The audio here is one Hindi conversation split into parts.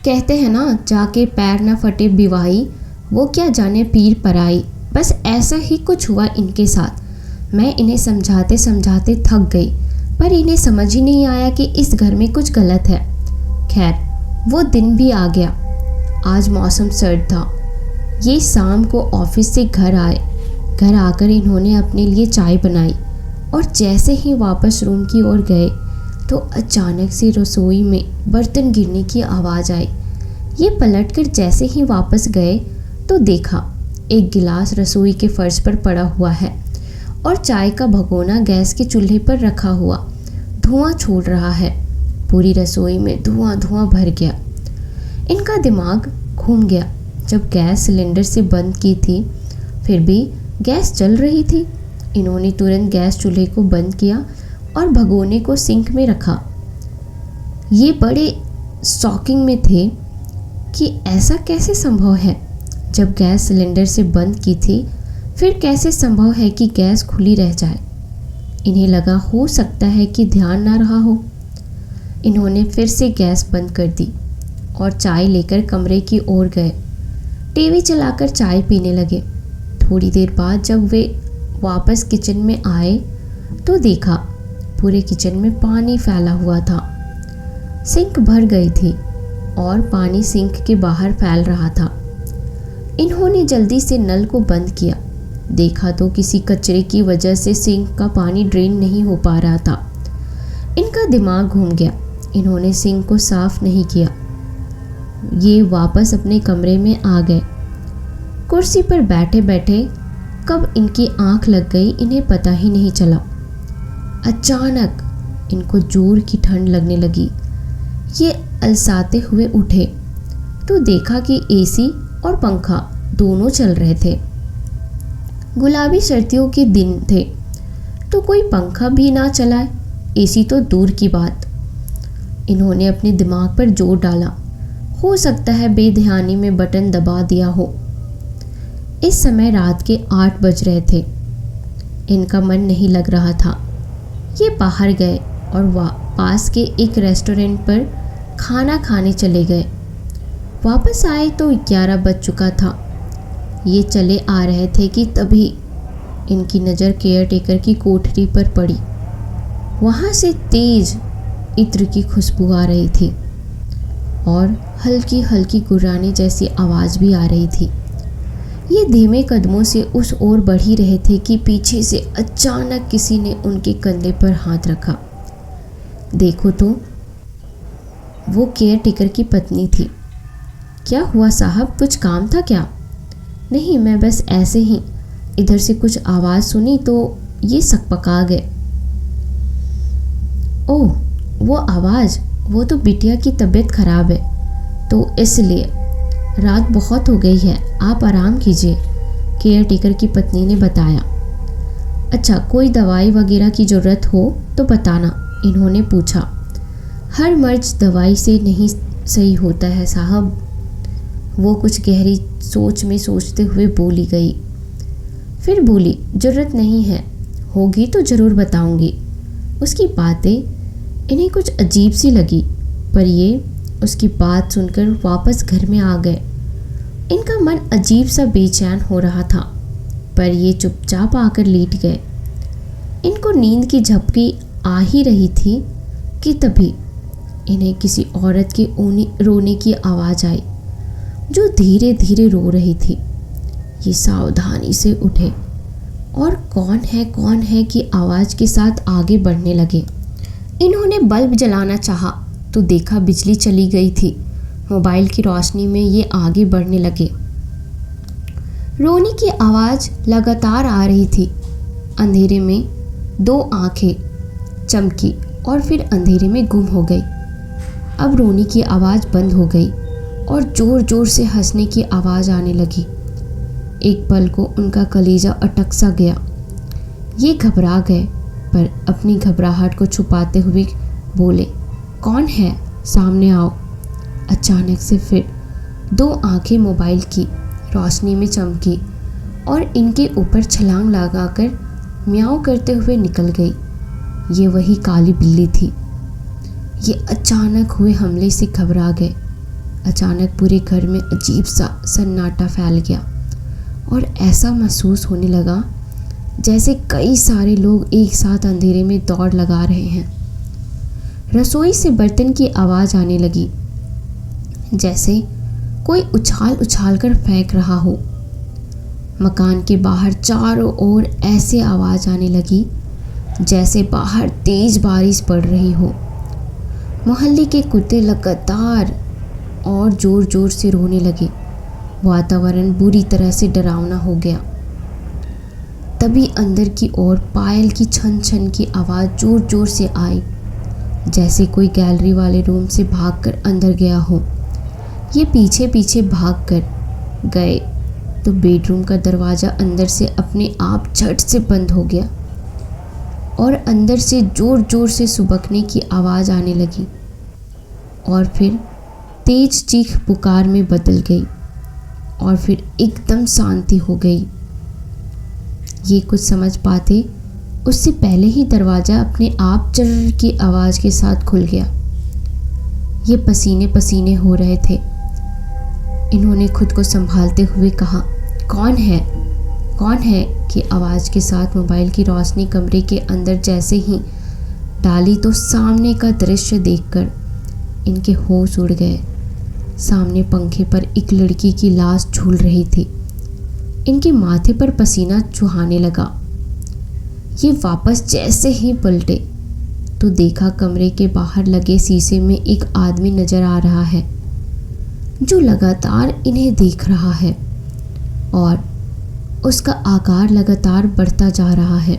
कहते हैं ना, जाके पैर न फटे बिवाई, वो क्या जाने पीर पराई। बस ऐसा ही कुछ हुआ इनके साथ। मैं इन्हें समझाते समझाते थक गई, पर इन्हें समझ ही नहीं आया कि इस घर में कुछ गलत है। खैर, वो दिन भी आ गया। आज मौसम सर्द था। ये शाम को ऑफिस से घर आए। घर आकर इन्होंने अपने लिए चाय बनाई और जैसे ही वापस रूम की ओर गए तो अचानक से रसोई में बर्तन गिरने की आवाज़ आई। ये पलटकर जैसे ही वापस गए तो देखा एक गिलास रसोई के फर्श पर पड़ा हुआ है और चाय का भगोना गैस के चूल्हे पर रखा हुआ धुआं छोड़ रहा है। पूरी रसोई में धुआं धुआं भर गया। इनका दिमाग घूम गया। जब गैस सिलेंडर से बंद की थी फिर भी गैस जल रही थी। इन्होंने तुरंत गैस चूल्हे को बंद किया और भगोने को सिंक में रखा। ये बड़े शॉकिंग में थे कि ऐसा कैसे संभव है। जब गैस सिलेंडर से बंद की थी फिर कैसे संभव है कि गैस खुली रह जाए। इन्हें लगा हो सकता है कि ध्यान ना रहा हो। इन्होंने फिर से गैस बंद कर दी और चाय लेकर कमरे की ओर गए। टीवी चलाकर चाय पीने लगे। थोड़ी देर बाद जब वे वापस किचन में आए तो देखा पूरे किचन में पानी फैला हुआ था। सिंक भर गई थी और पानी सिंक के बाहर फैल रहा था। इन्होंने जल्दी से नल को बंद किया। देखा तो किसी कचरे की वजह से सिंक का पानी ड्रेन नहीं हो पा रहा था। इनका दिमाग घूम गया। इन्होंने सिंक को साफ नहीं किया। ये वापस अपने कमरे में आ गए। कुर्सी पर बैठे बैठे कब इनकी आंख लग गई इन्हें पता ही नहीं चला। अचानक इनको जोर की ठंड लगने लगी। ये अलसाते हुए उठे तो देखा कि एसी और पंखा दोनों चल रहे थे। गुलाबी सर्दियों के दिन थे तो कोई पंखा भी ना चलाए, एसी तो दूर की बात। इन्होंने अपने दिमाग पर जोर डाला। हो सकता है बेध्यानी में बटन दबा दिया हो। इस समय रात के 8 बज रहे थे। इनका मन नहीं लग रहा था। ये बाहर गए और पास के एक रेस्टोरेंट पर खाना खाने चले गए। वापस आए तो 11 बज चुका था। ये चले आ रहे थे कि तभी इनकी नज़र केयर टेकर की कोठरी पर पड़ी। वहाँ से तेज इत्र की खुशबू आ रही थी और हल्की हल्की गुर्राने जैसी आवाज़ भी आ रही थी। ये धीमे कदमों से उस ओर बढ़ ही रहे थे कि पीछे से अचानक किसी ने उनके कंधे पर हाथ रखा। देखो तो वो केयर टेकर की पत्नी थी। क्या हुआ साहब, कुछ काम था क्या? नहीं, मैं बस ऐसे ही इधर से कुछ आवाज़ सुनी तो ये सकपका गए। ओह, वो आवाज़, वो तो बिटिया की तबीयत खराब है तो इसलिए। रात बहुत हो गई है, आप आराम कीजिए, केयर टेकर की पत्नी ने बताया। अच्छा, कोई दवाई वगैरह की ज़रूरत हो तो बताना, इन्होंने पूछा। हर मर्ज दवाई से नहीं सही होता है साहब, वो कुछ गहरी सोच में सोचते हुए बोली गई। फिर बोली, ज़रूरत नहीं है, होगी तो ज़रूर बताऊंगी। उसकी बातें इन्हें कुछ अजीब सी लगी, पर ये उसकी बात सुनकर वापस घर में आ गए। इनका मन अजीब सा बेचैन हो रहा था, पर ये चुपचाप आकर लेट गए। इनको नींद की झपकी आ ही रही थी कि तभी इन्हें किसी औरत के रोने की आवाज़ आई जो धीरे धीरे रो रही थी। ये सावधानी से उठे और कौन है की आवाज़ के साथ आगे बढ़ने लगे। इन्होंने बल्ब जलाना चाहा तो देखा बिजली चली गई थी। मोबाइल की रोशनी में ये आगे बढ़ने लगे। रोनी की आवाज़ लगातार आ रही थी। अंधेरे में 2 आंखें चमकी और फिर अंधेरे में गुम हो गई। अब रोनी की आवाज़ बंद हो गई और ज़ोर ज़ोर से हंसने की आवाज़ आने लगी। एक पल को उनका कलेजा अटक सा गया। ये घबरा गए, पर अपनी घबराहट को छुपाते हुए बोले, कौन है, सामने आओ। अचानक से फिर 2 आंखें मोबाइल की रोशनी में चमकी और इनके ऊपर छलांग लगाकर म्याऊं करते हुए निकल गई। ये वही काली बिल्ली थी। ये अचानक हुए हमले से घबरा गए। अचानक पूरे घर में अजीब सा सन्नाटा फैल गया और ऐसा महसूस होने लगा जैसे कई सारे लोग एक साथ अंधेरे में दौड़ लगा रहे हैं। रसोई से बर्तन की आवाज़ आने लगी, जैसे कोई उछाल उछाल कर फेंक रहा हो। मकान के बाहर चारों ओर ऐसे आवाज़ आने लगी जैसे बाहर तेज बारिश पड़ रही हो। मोहल्ले के कुत्ते लगातार और ज़ोर ज़ोर से रोने लगे। वातावरण बुरी तरह से डरावना हो गया। तभी अंदर की ओर पायल की छन छन की आवाज़ ज़ोर ज़ोर से आई, जैसे कोई गैलरी वाले रूम से भागकर अंदर गया हो। ये पीछे पीछे भाग कर गए तो बेडरूम का दरवाज़ा अंदर से अपने आप झट से बंद हो गया और अंदर से ज़ोर ज़ोर से सुबकने की आवाज़ आने लगी और फिर तेज चीख पुकार में बदल गई और फिर एकदम शांति हो गई। ये कुछ समझ पाते उससे पहले ही दरवाज़ा अपने आप चर्र की आवाज़ के साथ खुल गया। ये पसीने पसीने हो रहे थे। इन्होंने खुद को संभालते हुए कहा, कौन है कौन है की आवाज़ के साथ मोबाइल की रोशनी कमरे के अंदर जैसे ही डाली तो सामने का दृश्य देखकर इनके होश उड़ गए। सामने पंखे पर एक लड़की की लाश झूल रही थी। इनके माथे पर पसीना चुहाने लगा। ये वापस जैसे ही पलटे तो देखा कमरे के बाहर लगे शीशे में एक आदमी नजर आ रहा है जो लगातार इन्हें देख रहा है और उसका आकार लगातार बढ़ता जा रहा है।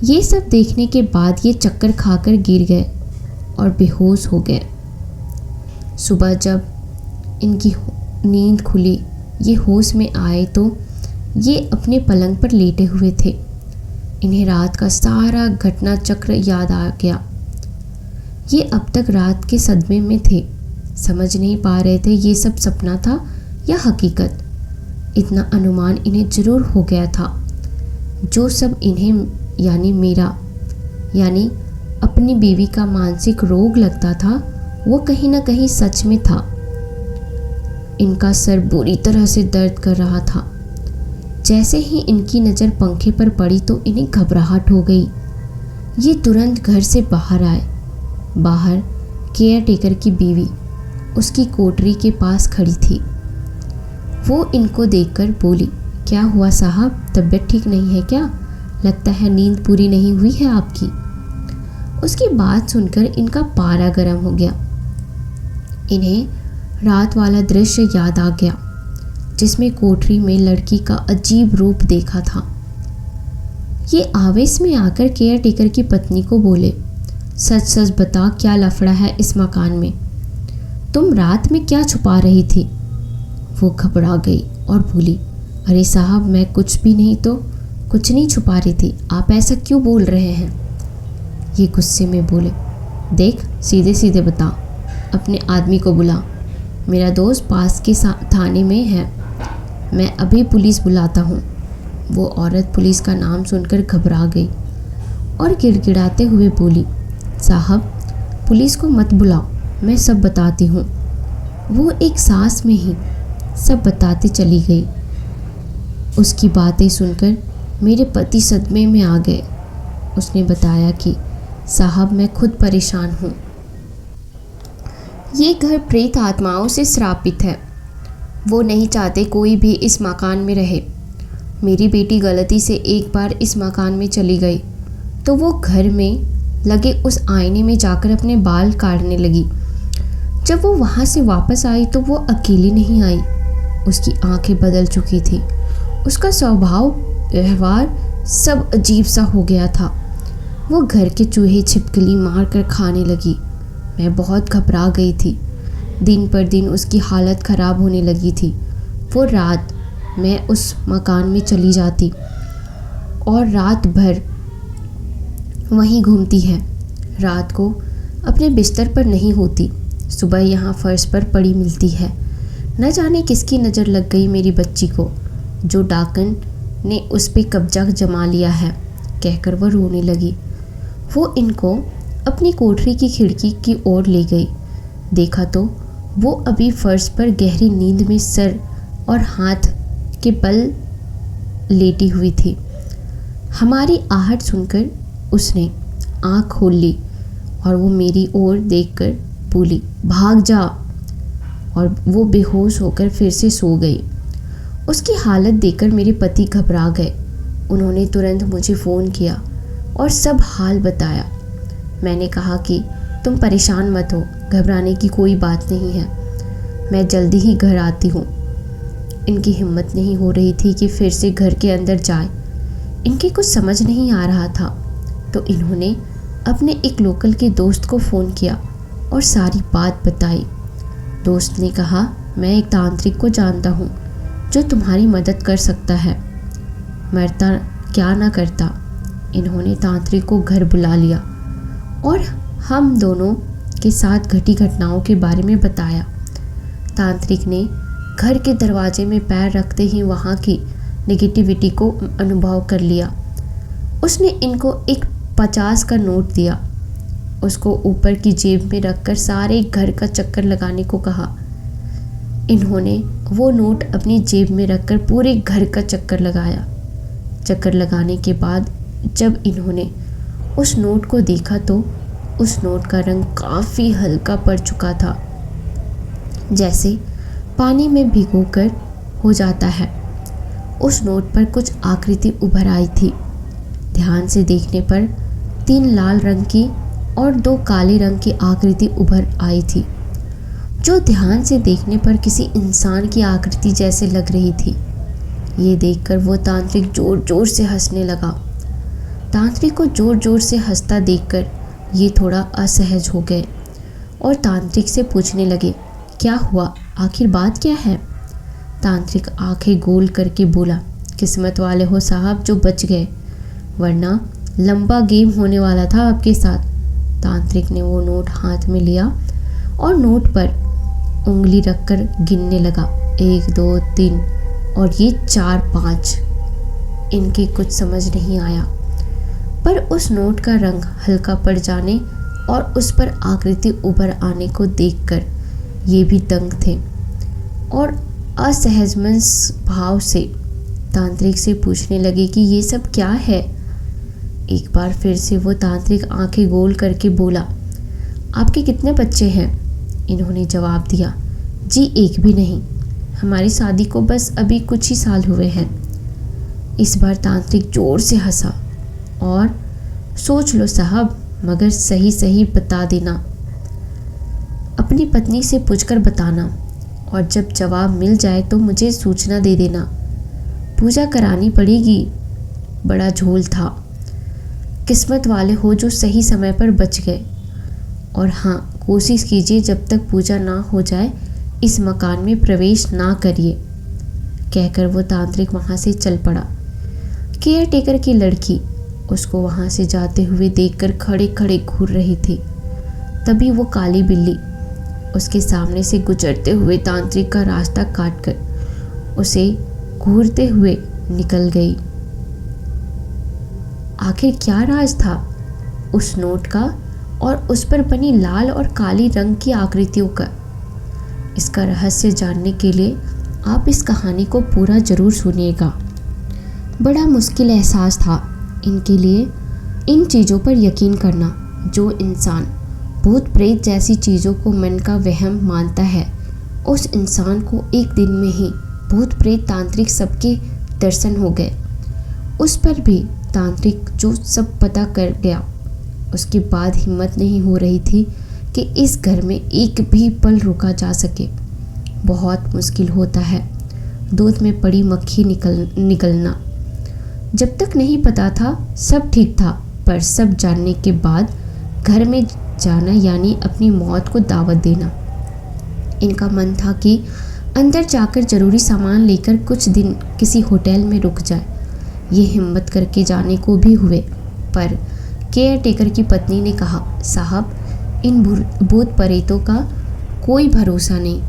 ये सब देखने के बाद ये चक्कर खाकर गिर गए और बेहोश हो गए। सुबह जब इनकी नींद खुली, ये होश में आए तो ये अपने पलंग पर लेटे हुए थे। इन्हें रात का सारा घटना चक्र याद आ गया। ये अब तक रात के सदमे में थे, समझ नहीं पा रहे थे ये सब सपना था या हकीकत। इतना अनुमान इन्हें जरूर हो गया था, जो सब इन्हें यानी अपनी बीवी का मानसिक रोग लगता था वो कहीं ना कहीं सच में था। इनका सर बुरी तरह से दर्द कर रहा था। जैसे ही इनकी नज़र पंखे पर पड़ी तो इन्हें घबराहट हो गई। ये तुरंत घर से बाहर आए। बाहर केयर टेकर की बीवी उसकी कोठरी के पास खड़ी थी। वो इनको देखकर बोली, क्या हुआ साहब, तबीयत ठीक नहीं है क्या? लगता है नींद पूरी नहीं हुई है आपकी। उसकी बात सुनकर इनका पारा गर्म हो गया। इन्हें रात वाला दृश्य याद आ गया जिसमें कोठरी में लड़की का अजीब रूप देखा था। ये आवेश में आकर केयर टेकर की पत्नी को बोले, सच सच बता, क्या लफड़ा है इस मकान में? तुम रात में क्या छुपा रही थी? वो घबरा गई और बोली, अरे साहब, मैं कुछ भी नहीं, तो कुछ नहीं छुपा रही थी। आप ऐसा क्यों बोल रहे हैं? ये गुस्से में बोले, देख सीधे सीधे बता, अपने आदमी को बुला। मेरा दोस्त पास के थाने में है, मैं अभी पुलिस बुलाता हूँ। वो औरत पुलिस का नाम सुनकर घबरा गई और गिड़गिड़ाते हुए बोली, साहब पुलिस को मत बुलाओ, मैं सब बताती हूँ। वो एक सांस में ही सब बताते चली गई। उसकी बातें सुनकर मेरे पति सदमे में आ गए। उसने बताया कि साहब मैं खुद परेशान हूँ। ये घर प्रेत आत्माओं से श्रापित है। वो नहीं चाहते कोई भी इस मकान में रहे। मेरी बेटी गलती से एक बार इस मकान में चली गई तो वो घर में लगे उस आईने में जाकर अपने बाल काटने लगी। जब वो वहाँ से वापस आई तो वो अकेली नहीं आई, उसकी आंखें बदल चुकी थी। उसका स्वभाव व्यवहार सब अजीब सा हो गया था। वो घर के चूहे छिपकली मार कर खाने लगी। मैं बहुत घबरा गई थी। दिन पर दिन उसकी हालत ख़राब होने लगी थी। वो रात मैं उस मकान में चली जाती और रात भर वहीं घूमती है। रात को अपने बिस्तर पर नहीं होती, सुबह यहाँ फर्श पर पड़ी मिलती है। न जाने किसकी नज़र लग गई मेरी बच्ची को, जो डाकन ने उस पे कब्जा जमा लिया है, कहकर वह रोने लगी। वो इनको अपनी कोठरी की खिड़की की ओर ले गई। देखा तो वो अभी फर्श पर गहरी नींद में सर और हाथ के बल लेटी हुई थी। हमारी आहट सुनकर उसने आँख खोल ली और वो मेरी ओर देखकर बोली, भाग जा। और वो बेहोश होकर फिर से सो गई। उसकी हालत देखकर मेरे पति घबरा गए। उन्होंने तुरंत मुझे फ़ोन किया और सब हाल बताया। मैंने कहा कि तुम परेशान मत हो, घबराने की कोई बात नहीं है, मैं जल्दी ही घर आती हूँ। इनकी हिम्मत नहीं हो रही थी कि फिर से घर के अंदर जाए। इनके कुछ समझ नहीं आ रहा था तो इन्होंने अपने एक लोकल के दोस्त को फ़ोन किया और सारी बात बताई। दोस्त ने कहा, मैं एक तांत्रिक को जानता हूँ जो तुम्हारी मदद कर सकता है। मरता क्या ना करता। इन्होंने तांत्रिक को घर बुला लिया और हम दोनों के साथ घटी घटनाओं के बारे में बताया। तांत्रिक ने घर के दरवाजे में पैर रखते ही वहाँ की नेगेटिविटी को अनुभव कर लिया। उसने इनको एक 50 का नोट दिया। उसको ऊपर की जेब में रखकर सारे घर का चक्कर लगाने को कहा। इन्होंने वो नोट अपनी जेब में रखकर पूरे घर का चक्कर लगाया। चक्कर लगाने के बाद जब इन्होंने उस नोट को देखा तो उस नोट का रंग काफ़ी हल्का पड़ चुका था, जैसे पानी में भिगोकर हो जाता है। उस नोट पर कुछ आकृति उभर आई थी। ध्यान से देखने पर 3 लाल रंग की और 2 काले रंग की आकृति उभर आई थी, जो ध्यान से देखने पर किसी इंसान की आकृति जैसे लग रही थी। ये देखकर वो तांत्रिक जोर जोर से हंसने लगा। तांत्रिक को जोर जोर से हंसता देखकर ये थोड़ा असहज हो गए और तांत्रिक से पूछने लगे, क्या हुआ, आखिर बात क्या है। तांत्रिक आंखें गोल करके बोला, किस्मत वाले हो साहब जो बच गए, वरना लंबा गेम होने वाला था आपके साथ। तांत्रिक ने वो नोट हाथ में लिया और नोट पर उंगली रखकर गिनने लगा, 1 2 3 और ये 4 5। इनके कुछ समझ नहीं आया, पर उस नोट का रंग हल्का पड़ जाने और उस पर आकृति उभर आने को देखकर ये भी दंग थे और असहजमन भाव से तांत्रिक से पूछने लगे कि ये सब क्या है। एक बार फिर से वो तांत्रिक आंखें गोल करके बोला, आपके कितने बच्चे हैं। इन्होंने जवाब दिया, जी एक भी नहीं, हमारी शादी को बस अभी कुछ ही साल हुए हैं। इस बार तांत्रिक जोर से हंसा और, सोच लो साहब, मगर सही सही बता देना, अपनी पत्नी से पूछकर बताना, और जब जवाब मिल जाए तो मुझे सूचना दे देना। पूजा करानी पड़ेगी। बड़ा झोल था। किस्मत वाले हो जो सही समय पर बच गए। और हाँ, कोशिश कीजिए जब तक पूजा ना हो जाए इस मकान में प्रवेश ना करिए। कहकर वो तांत्रिक वहाँ से चल पड़ा। केयर टेकर की लड़की उसको वहाँ से जाते हुए देखकर खड़े खड़े घूर रही थी। तभी वो काली बिल्ली उसके सामने से गुजरते हुए तांत्रिक का रास्ता काटकर उसे घूरते हुए निकल गई। आखिर क्या राज था उस नोट का और उस पर बनी लाल और काली रंग की आकृतियों का। इसका रहस्य जानने के लिए आप इस कहानी को पूरा ज़रूर सुनिएगा। बड़ा मुश्किल एहसास था इनके लिए इन चीज़ों पर यकीन करना। जो इंसान भूत प्रेत जैसी चीज़ों को मन का वहम मानता है, उस इंसान को एक दिन में ही भूत प्रेत तांत्रिक सबके दर्शन हो गए। उस पर भी तांत्रिक जो सब पता कर गया, उसके बाद हिम्मत नहीं हो रही थी कि इस घर में एक भी पल रुका जा सके। बहुत मुश्किल होता है दूध में पड़ी मक्खी निकलना। जब तक नहीं पता था सब ठीक था, पर सब जानने के बाद घर में जाना यानी अपनी मौत को दावत देना। इनका मन था कि अंदर जाकर ज़रूरी सामान लेकर कुछ दिन किसी होटल में रुक जाए। ये हिम्मत करके जाने को भी हुए, पर केयर टेकर की पत्नी ने कहा, साहब इन भूत प्रेतों का कोई भरोसा नहीं,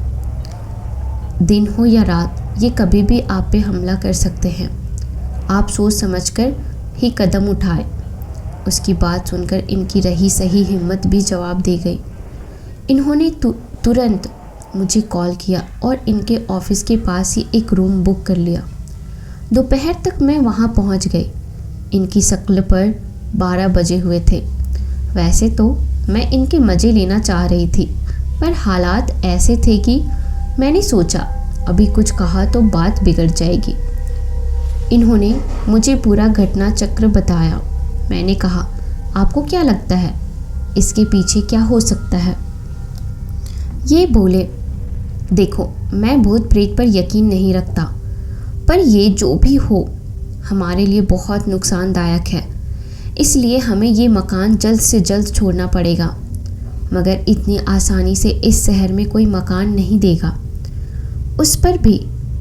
दिन हो या रात ये कभी भी आप पे हमला कर सकते हैं। आप सोच समझकर ही कदम उठाए। उसकी बात सुनकर इनकी रही सही हिम्मत भी जवाब दे गई। इन्होंने तुरंत मुझे कॉल किया और इनके ऑफिस के पास ही एक रूम बुक कर लिया। दोपहर तक मैं वहाँ पहुँच गई। इनकी शक्ल पर 12 बजे हुए थे। वैसे तो मैं इनके मज़े लेना चाह रही थी, पर हालात ऐसे थे कि मैंने सोचा अभी कुछ कहा तो बात बिगड़ जाएगी। इन्होंने मुझे पूरा घटना चक्र बताया। मैंने कहा, आपको क्या लगता है इसके पीछे क्या हो सकता है? ये बोले, देखो, मैं भूत प्रेत पर यकीन नहीं रखता, पर ये जो भी हो हमारे लिए बहुत नुकसानदायक है, इसलिए हमें ये मकान जल्द से जल्द छोड़ना पड़ेगा। मगर इतनी आसानी से इस शहर में कोई मकान नहीं देगा। उस पर भी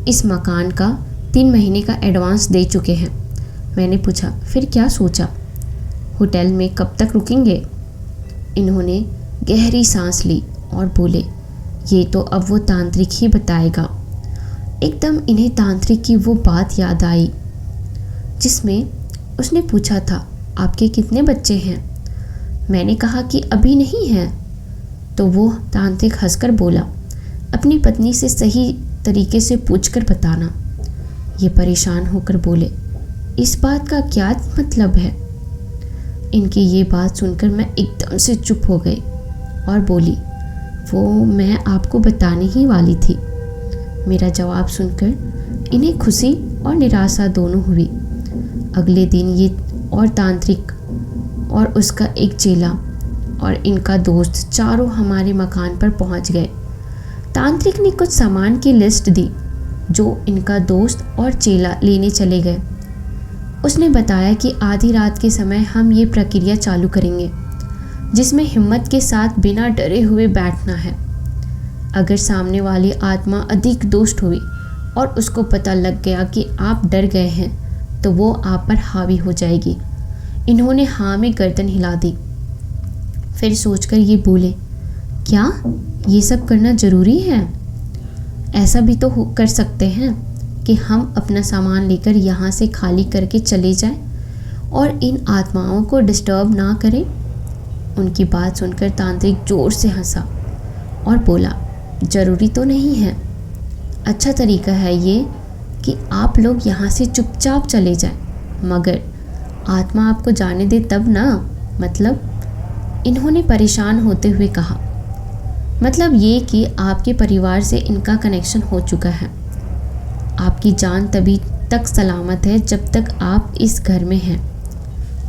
इस मकान का 3 महीने का एडवांस दे चुके हैं। मैंने पूछा, फिर क्या सोचा? होटल में कब तक रुकेंगे? इन्होंने गहरी सांस ली और बोले, ये तो अब वो तांत्रिक ही बताएगा। एकदम इन्हें तांत्रिक की वो बात याद आई जिसमें उसने पूछा था, आपके कितने बच्चे हैं? मैंने कहा कि अभी नहीं हैं। तो वो तांत्रिक हंसकर बोला, अपनी पत्नी से सही तरीके से पूछकर बताना। ये परेशान होकर बोले, इस बात का क्या मतलब है? इनकी ये बात सुनकर मैं एकदम से चुप हो गई और बोली, वो मैं आपको बताने ही वाली थी। मेरा जवाब सुनकर इन्हें खुशी और निराशा दोनों हुई। अगले दिन ये और तांत्रिक और उसका एक चेला और इनका दोस्त चारों हमारे मकान पर पहुंच गए। तांत्रिक ने कुछ सामान की लिस्ट दी जो इनका दोस्त और चेला लेने चले गए। उसने बताया कि आधी रात के समय हम ये प्रक्रिया चालू करेंगे, जिसमें हिम्मत के साथ बिना डरे हुए बैठना है। अगर सामने वाली आत्मा अधिक दुष्ट हुई और उसको पता लग गया कि आप डर गए हैं, तो वो आप पर हावी हो जाएगी। इन्होंने हाँ में गर्दन हिला दी। फिर सोचकर ये बोले, क्या ये सब करना ज़रूरी है? ऐसा भी तो कर सकते हैं कि हम अपना सामान लेकर यहाँ से खाली करके चले जाएं और इन आत्माओं को डिस्टर्ब ना करें। उनकी बात सुनकर तांत्रिक जोर से हंसा और बोला, ज़रूरी तो नहीं है। अच्छा तरीका है ये कि आप लोग यहाँ से चुपचाप चले जाएं, मगर आत्मा आपको जाने दे तब ना। मतलब? इन्होंने परेशान होते हुए कहा, मतलब ये कि आपके परिवार से इनका कनेक्शन हो चुका है। आपकी जान तभी तक सलामत है जब तक आप इस घर में हैं।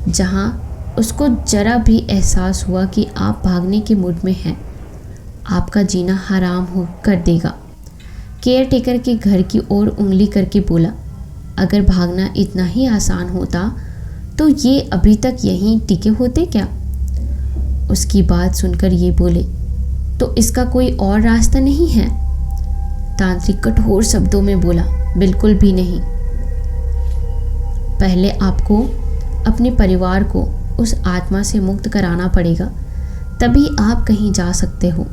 जहाँ उसको जरा भी एहसास हुआ कि आप भागने के मूड में हैं, आपका जीना हराम हो कर देगा। केयर टेकर के घर की ओर उंगली करके बोला, अगर भागना इतना ही आसान होता तो ये अभी तक यहीं टिके होते क्या? उसकी बात सुनकर ये बोले, तो इसका कोई और रास्ता नहीं है? तांत्रिक कठोर शब्दों में बोला, बिल्कुल भी नहीं। पहले आपको अपने परिवार को उस आत्मा से मुक्त कराना पड़ेगा, तभी आप कहीं जा सकते हो।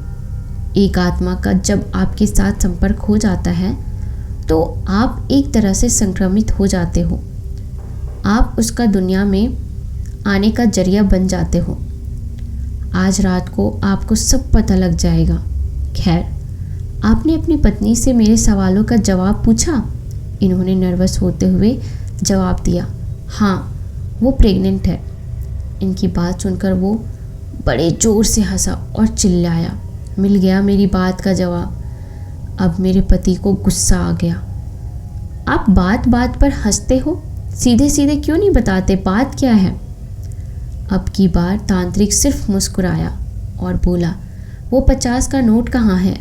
एक आत्मा का जब आपके साथ संपर्क हो जाता है तो आप एक तरह से संक्रमित हो जाते हो। आप उसका दुनिया में आने का जरिया बन जाते हो। आज रात को आपको सब पता लग जाएगा। खैर, आपने अपनी पत्नी से मेरे सवालों का जवाब पूछा? इन्होंने नर्वस होते हुए जवाब दिया, हाँ, वो प्रेग्नेंट है। इनकी बात सुनकर वो बड़े ज़ोर से हंसा और चिल्लाया, मिल गया मेरी बात का जवाब। अब मेरे पति को गुस्सा आ गया। आप बात बात पर हंसते हो, सीधे सीधे क्यों नहीं बताते बात क्या है? अब की बार तांत्रिक सिर्फ मुस्कुराया और बोला, वो 50 का नोट कहाँ है?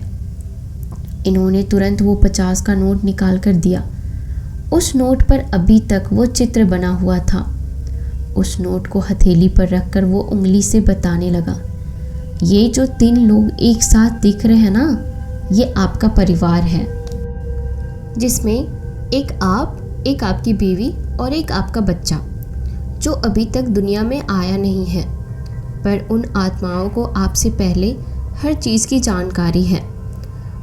इन्होंने तुरंत वो 50 का नोट निकाल कर दिया। उस नोट पर अभी तक वो चित्र बना हुआ था। उस नोट को हथेली पर रखकर वो उंगली से बताने लगा, ये जो 3 लोग एक साथ दिख रहे हैं ना, ये आपका परिवार है, जिसमें एक आप, एक आपकी बीवी और एक आपका बच्चा, जो अभी तक दुनिया में आया नहीं है। पर उन आत्माओं को आपसे पहले हर चीज़ की जानकारी है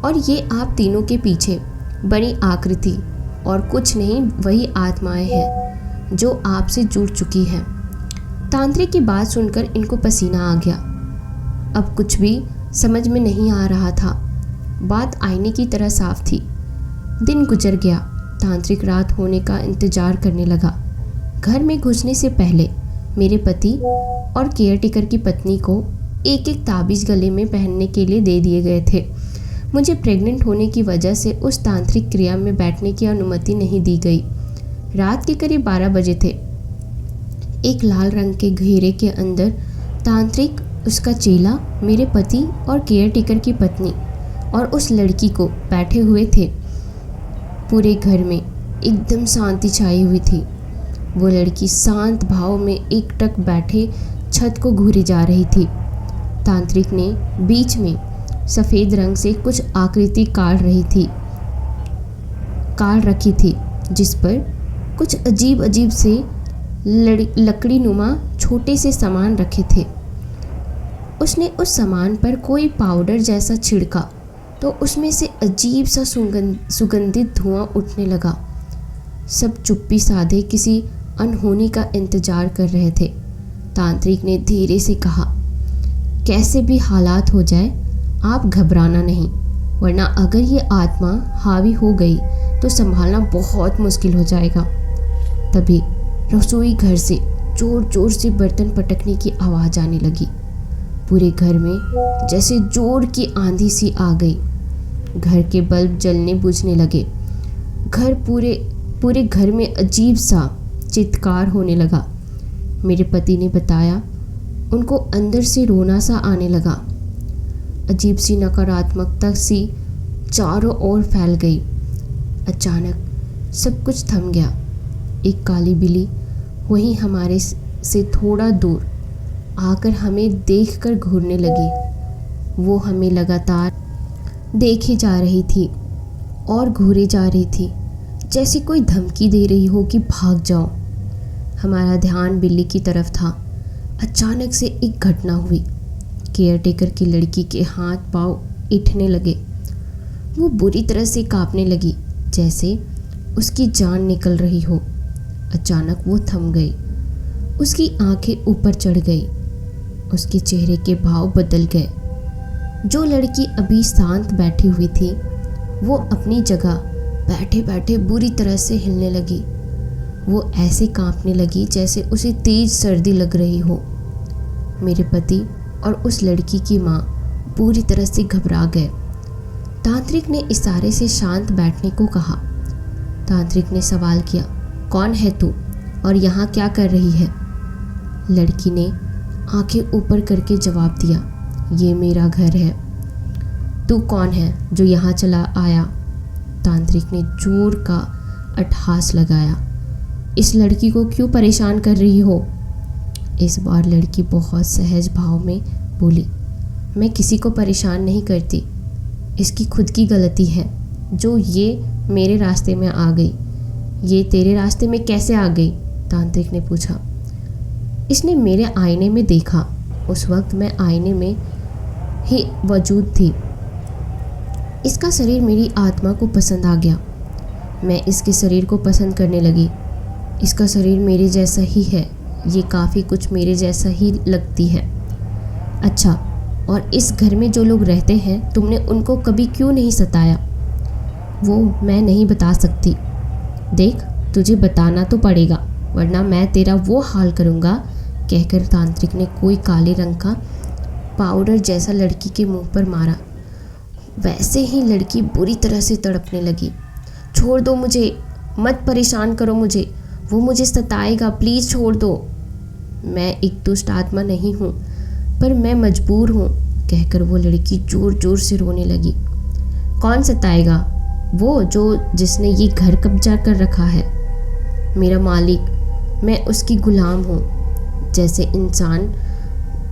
और ये आप तीनों के पीछे बड़ी आकृति और कुछ नहीं, वही आत्माएं हैं जो आपसे जुड़ चुकी हैं। तांत्रिक की बात सुनकर इनको पसीना आ गया। अब कुछ भी समझ में नहीं आ रहा था। बात आईने की तरह साफ थी। दिन गुजर गया। तांत्रिक रात होने का इंतजार करने लगा। घर में घुसने से पहले मेरे पति और केयरटेकर की पत्नी को एक एक ताबीज़ गले में पहनने के लिए दे दिए गए थे। मुझे प्रेग्नेंट होने की वजह से उस तांत्रिक क्रिया में बैठने की अनुमति नहीं दी गई। रात के करीब 12 बजे थे। एक लाल रंग के घेरे के अंदर तांत्रिक, उसका चेला, मेरे पति और केयरटेकर की पत्नी और उस लड़की को बैठे हुए थे। पूरे घर में एकदम शांति छाई हुई थी। वो लड़की शांत भाव में एकटक बैठे छत को घूरे जा रही थी। तांत्रिक ने बीच में सफ़ेद रंग से कुछ आकृति काट रखी थी, जिस पर कुछ अजीब अजीब से लकड़ी नुमा छोटे से सामान रखे थे। उसने उस सामान पर कोई पाउडर जैसा छिड़का तो उसमें से अजीब सा सुगंधित धुआं उठने लगा। सब चुप्पी साधे किसी अनहोनी का इंतजार कर रहे थे। तांत्रिक ने धीरे से कहा, कैसे भी हालात हो जाए आप घबराना नहीं, वरना अगर ये आत्मा हावी हो गई तो संभालना बहुत मुश्किल हो जाएगा। तभी रसोई घर से जोर जोर से बर्तन पटकने की आवाज़ आने लगी। पूरे घर में जैसे जोर की आंधी सी आ गई। घर के बल्ब जलने बुझने लगे। पूरे घर में अजीब सा चित्कार होने लगा। मेरे पति ने बताया उनको अंदर से रोना सा आने लगा। अजीब सी नकारात्मकता सी चारों ओर फैल गई। अचानक सब कुछ थम गया। एक काली बिल्ली वहीं हमारे से थोड़ा दूर आकर हमें देखकर घूरने लगी। वो हमें लगातार देखे जा रही थी और घूरे जा रही थी, जैसे कोई धमकी दे रही हो कि भाग जाओ। हमारा ध्यान बिल्ली की तरफ था। अचानक से एक घटना हुई। केयरटेकर की लड़की के हाथ पांव इठने लगे। वो बुरी तरह से कांपने लगी, जैसे उसकी जान निकल रही हो। अचानक वो थम गई। उसकी आंखें ऊपर चढ़ गई। उसके चेहरे के भाव बदल गए। जो लड़की अभी शांत बैठी हुई थी वो अपनी जगह बैठे बैठे बुरी तरह से हिलने लगी। वो ऐसे कांपने लगी जैसे उसे तेज सर्दी लग रही हो। मेरे पति और उस लड़की की माँ पूरी तरह से घबरा गए। तांत्रिक ने इशारे से शांत बैठने को कहा। तांत्रिक ने सवाल किया, कौन है तू और यहाँ क्या कर रही है? लड़की ने आंखें ऊपर करके जवाब दिया, ये मेरा घर है। तू कौन है जो यहाँ चला आया? तांत्रिक ने जोर का अट्टहास लगाया। इस लड़की को क्यों परेशान कर रही हो? इस बार लड़की बहुत सहज भाव में बोली, मैं किसी को परेशान नहीं करती। इसकी खुद की गलती है जो ये मेरे रास्ते में आ गई। ये तेरे रास्ते में कैसे आ गई? तांत्रिक ने पूछा। इसने मेरे आईने में देखा। उस वक्त मैं आईने में ही मौजूद थी। इसका शरीर मेरी आत्मा को पसंद आ गया। मैं इसके शरीर को पसंद करने लगी। इसका शरीर मेरे जैसा ही है। ये काफ़ी कुछ मेरे जैसा ही लगती है। अच्छा, और इस घर में जो लोग रहते हैं तुमने उनको कभी क्यों नहीं सताया? वो मैं नहीं बता सकती। देख, तुझे बताना तो पड़ेगा, वरना मैं तेरा वो हाल करूँगा। कहकर तांत्रिक ने कोई काले रंग का पाउडर जैसा लड़की के मुंह पर मारा। वैसे ही लड़की बुरी तरह से तड़पने लगी। छोड़ दो मुझे, मत परेशान करो मुझे, वो मुझे सताएगा, प्लीज़ छोड़ दो। मैं एक दुष्ट आत्मा नहीं हूँ, पर मैं मजबूर हूँ। कहकर वो लड़की जोर जोर से रोने लगी। कौन सताएगा? वो जिसने ये घर कब्जा कर रखा है, मेरा मालिक। मैं उसकी गुलाम हूँ। जैसे इंसान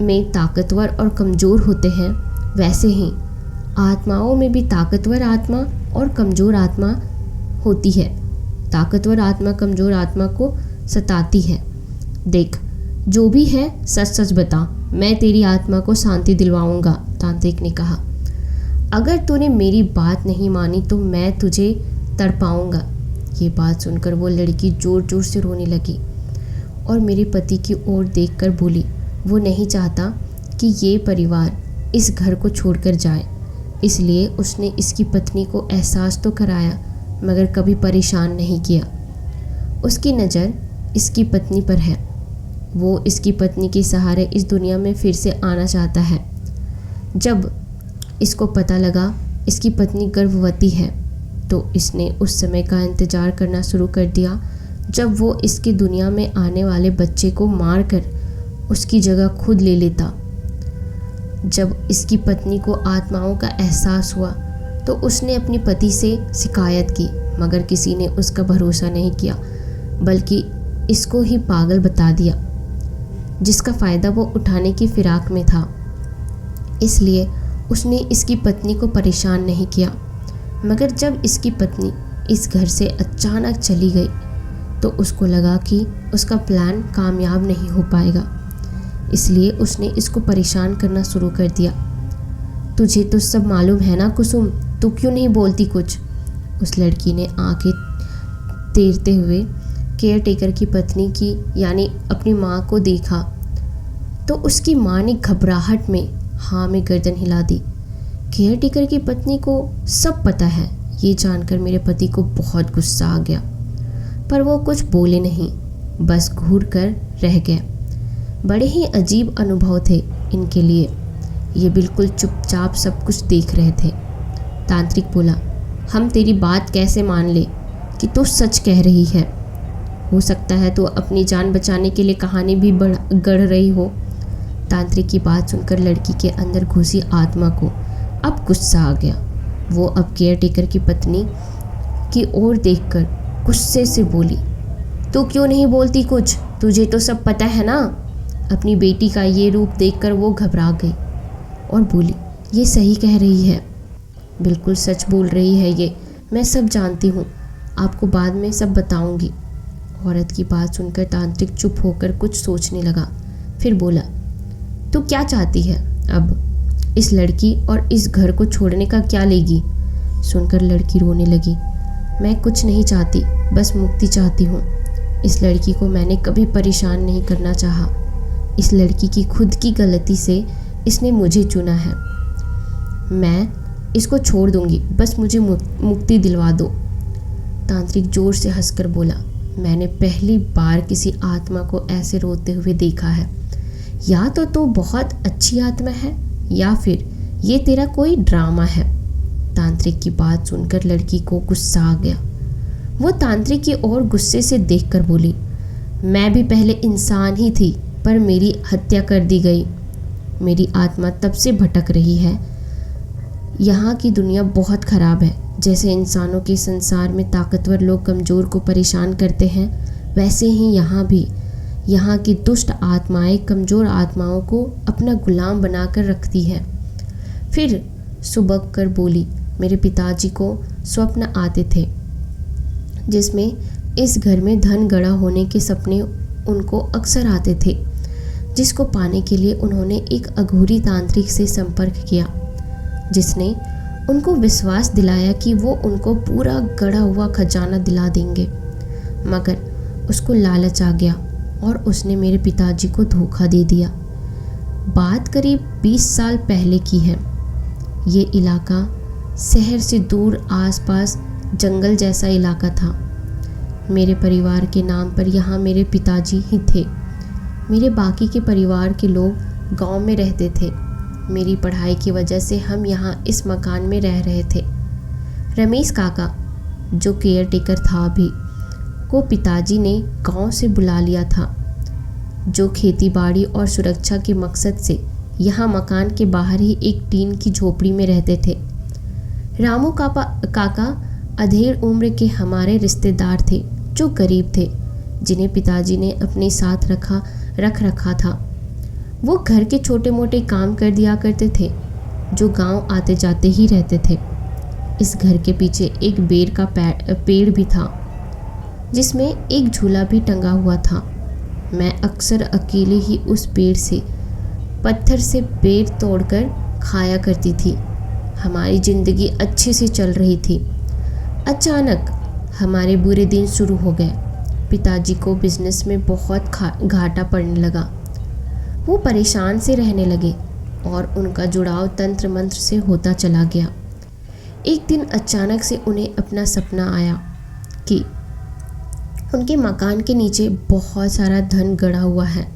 में ताकतवर और कमज़ोर होते हैं, वैसे ही आत्माओं में भी ताकतवर आत्मा और कमज़ोर आत्मा होती है। ताकतवर आत्मा कमज़ोर आत्मा को सताती है। देख, जो भी है सच सच बता, मैं तेरी आत्मा को शांति दिलवाऊंगा। तांत्रिक ने कहा, अगर तूने मेरी बात नहीं मानी तो मैं तुझे तड़पाऊंगा। ये बात सुनकर वो लड़की जोर जोर से रोने लगी और मेरे पति की ओर देखकर बोली, वो नहीं चाहता कि ये परिवार इस घर को छोड़कर जाए। इसलिए उसने इसकी पत्नी को एहसास तो कराया मगर कभी परेशान नहीं किया। उसकी नज़र इसकी पत्नी पर है। वो इसकी पत्नी के सहारे इस दुनिया में फिर से आना चाहता है। जब इसको पता लगा इसकी पत्नी गर्भवती है तो इसने उस समय का इंतज़ार करना शुरू कर दिया जब वो इसकी दुनिया में आने वाले बच्चे को मारकर उसकी जगह खुद ले लेता। जब इसकी पत्नी को आत्माओं का एहसास हुआ तो उसने अपने पति से शिकायत की मगर किसी ने उसका भरोसा नहीं किया बल्कि इसको ही पागल बता दिया, जिसका फ़ायदा वो उठाने की फिराक में था। इसलिए उसने इसकी पत्नी को परेशान नहीं किया। मगर जब इसकी पत्नी इस घर से अचानक चली गई तो उसको लगा कि उसका प्लान कामयाब नहीं हो पाएगा। इसलिए उसने इसको परेशान करना शुरू कर दिया। तुझे तो सब मालूम है ना कुसुम, तू क्यों नहीं बोलती कुछ? उस लड़की ने आंखें तैरते हुए केयर टेकर की पत्नी की यानी अपनी माँ को देखा तो उसकी माँ ने घबराहट में हाँ में गर्दन हिला दी। केयर टेकर की पत्नी को सब पता है। ये जानकर मेरे पति को बहुत गुस्सा आ गया पर वो कुछ बोले नहीं, बस घूर कर रह गए। बड़े ही अजीब अनुभव थे इनके लिए। ये बिल्कुल चुपचाप सब कुछ देख रहे थे। तांत्रिक बोला, हम तेरी बात कैसे मान ले कि तू सच कह रही है? हो सकता है तो अपनी जान बचाने के लिए कहानी भी गढ़ रही हो। तांत्रिक की बात सुनकर लड़की के अंदर घुसी आत्मा को अब गुस्सा आ गया। वो अब केयर टेकर की पत्नी की ओर देखकर गुस्से से बोली, तू क्यों नहीं बोलती कुछ? तुझे तो सब पता है ना। अपनी बेटी का ये रूप देखकर वो घबरा गई और बोली, ये सही कह रही है, बिल्कुल सच बोल रही है ये, मैं सब जानती हूँ, आपको बाद में सब बताऊँगी। औरत की बात सुनकर तांत्रिक चुप होकर कुछ सोचने लगा। फिर बोला, तू क्या चाहती है अब? इस लड़की और इस घर को छोड़ने का क्या लेगी? सुनकर लड़की रोने लगी। मैं कुछ नहीं चाहती, बस मुक्ति चाहती हूँ। इस लड़की को मैंने कभी परेशान नहीं करना चाहा। इस लड़की की खुद की गलती से इसने मुझे चुना है। मैं इसको छोड़ दूंगी, बस मुझे मुक्ति दिलवा दो। तांत्रिक जोर से हंसकर बोला, मैंने पहली बार किसी आत्मा को ऐसे रोते हुए देखा है। या तो तू बहुत अच्छी आत्मा है या फिर ये तेरा कोई ड्रामा है। तांत्रिक की बात सुनकर लड़की को गुस्सा आ गया। वो तांत्रिक की ओर गुस्से से देखकर बोली, मैं भी पहले इंसान ही थी पर मेरी हत्या कर दी गई। मेरी आत्मा तब से भटक रही है। यहाँ की दुनिया बहुत ख़राब है। जैसे इंसानों के संसार में ताकतवर लोग कमज़ोर को परेशान करते हैं, वैसे ही यहाँ भी यहाँ की दुष्ट आत्माएं कमज़ोर आत्माओं को अपना गुलाम बनाकर रखती है। फिर सुबक कर बोली, मेरे पिताजी को स्वप्न आते थे जिसमें इस घर में धन गड़ा होने के सपने उनको अक्सर आते थे, जिसको पाने के लिए उन्होंने एक अघोरी तांत्रिक से संपर्क किया, जिसने उनको विश्वास दिलाया कि वो उनको पूरा गड़ा हुआ खजाना दिला देंगे। मगर उसको लालच आ गया और उसने मेरे पिताजी को धोखा दे दिया। बात करीब 20 साल पहले की है। ये इलाका शहर से दूर आसपास जंगल जैसा इलाका था। मेरे परिवार के नाम पर यहाँ मेरे पिताजी ही थे। मेरे बाकी के परिवार के लोग गांव में रहते थे। मेरी पढ़ाई की वजह से हम यहाँ इस मकान में रह रहे थे। रमेश काका, जो केयर टेकर था अभी, को पिताजी ने गांव से बुला लिया था, जो खेतीबाड़ी और सुरक्षा के मकसद से यहाँ मकान के बाहर ही एक टीन की झोपड़ी में रहते थे। रामू काका अधेड़ उम्र के हमारे रिश्तेदार थे, जो गरीब थे, जिन्हें पिताजी ने अपने साथ रख रखा था। वो घर के छोटे मोटे काम कर दिया करते थे, जो गांव आते जाते ही रहते थे। इस घर के पीछे एक बेर का पेड़ भी था, जिसमें एक झूला भी टंगा हुआ था। मैं अक्सर अकेले ही उस पेड़ से पत्थर से बेर तोड़कर खाया करती थी। हमारी ज़िंदगी अच्छे से चल रही थी। अचानक हमारे बुरे दिन शुरू हो गए। पिताजी को बिजनेस में बहुत घाटा पड़ने लगा। वो परेशान से रहने लगे। और उनका जुड़ाव तंत्र मंत्र से होता चला गया। एक दिन अचानक से उन्हें अपना सपना आया कि उनके मकान के नीचे बहुत सारा धन गड़ा हुआ है,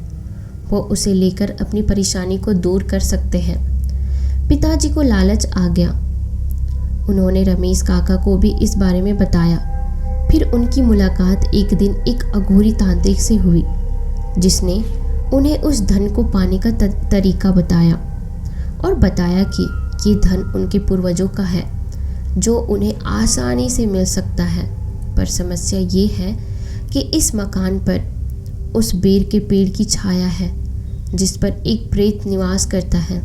वो उसे लेकर अपनी परेशानी को दूर कर सकते हैं। पिताजी को लालच आ गया। उन्होंने रमेश काका को भी इस बारे में बताया। फिर उनकी मुलाकात एक दिन एक अघोरी तांत्रिक से हुई, जिसने उन्हें उस धन को पाने का तरीका बताया और बताया कि ये धन उनके पूर्वजों का है, जो उन्हें आसानी से मिल सकता है। पर समस्या ये है कि इस मकान पर उस बेर के पेड़ की छाया है, जिस पर एक प्रेत निवास करता है।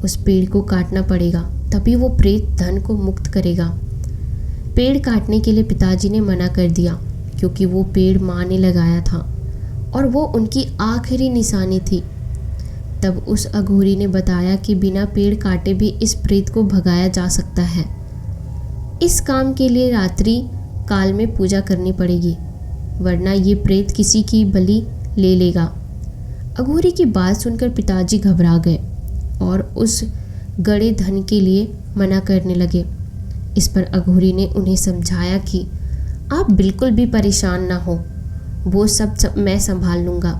उस पेड़ को काटना पड़ेगा, तभी वो प्रेत धन को मुक्त करेगा। पेड़ काटने के लिए पिताजी ने मना कर दिया, क्योंकि वो पेड़ माँ ने लगाया था और वो उनकी आखिरी निशानी थी। तब उस अघोरी ने बताया कि बिना पेड़ काटे भी इस प्रेत को भगाया जा सकता है। इस काम के लिए रात्रि काल में पूजा करनी पड़ेगी, वरना ये प्रेत किसी की बलि ले लेगा। अघोरी की बात सुनकर पिताजी घबरा गए और उस गड़े धन के लिए मना करने लगे। इस पर अघोरी ने उन्हें समझाया कि आप बिल्कुल भी परेशान ना हो, वो सब मैं संभाल लूँगा।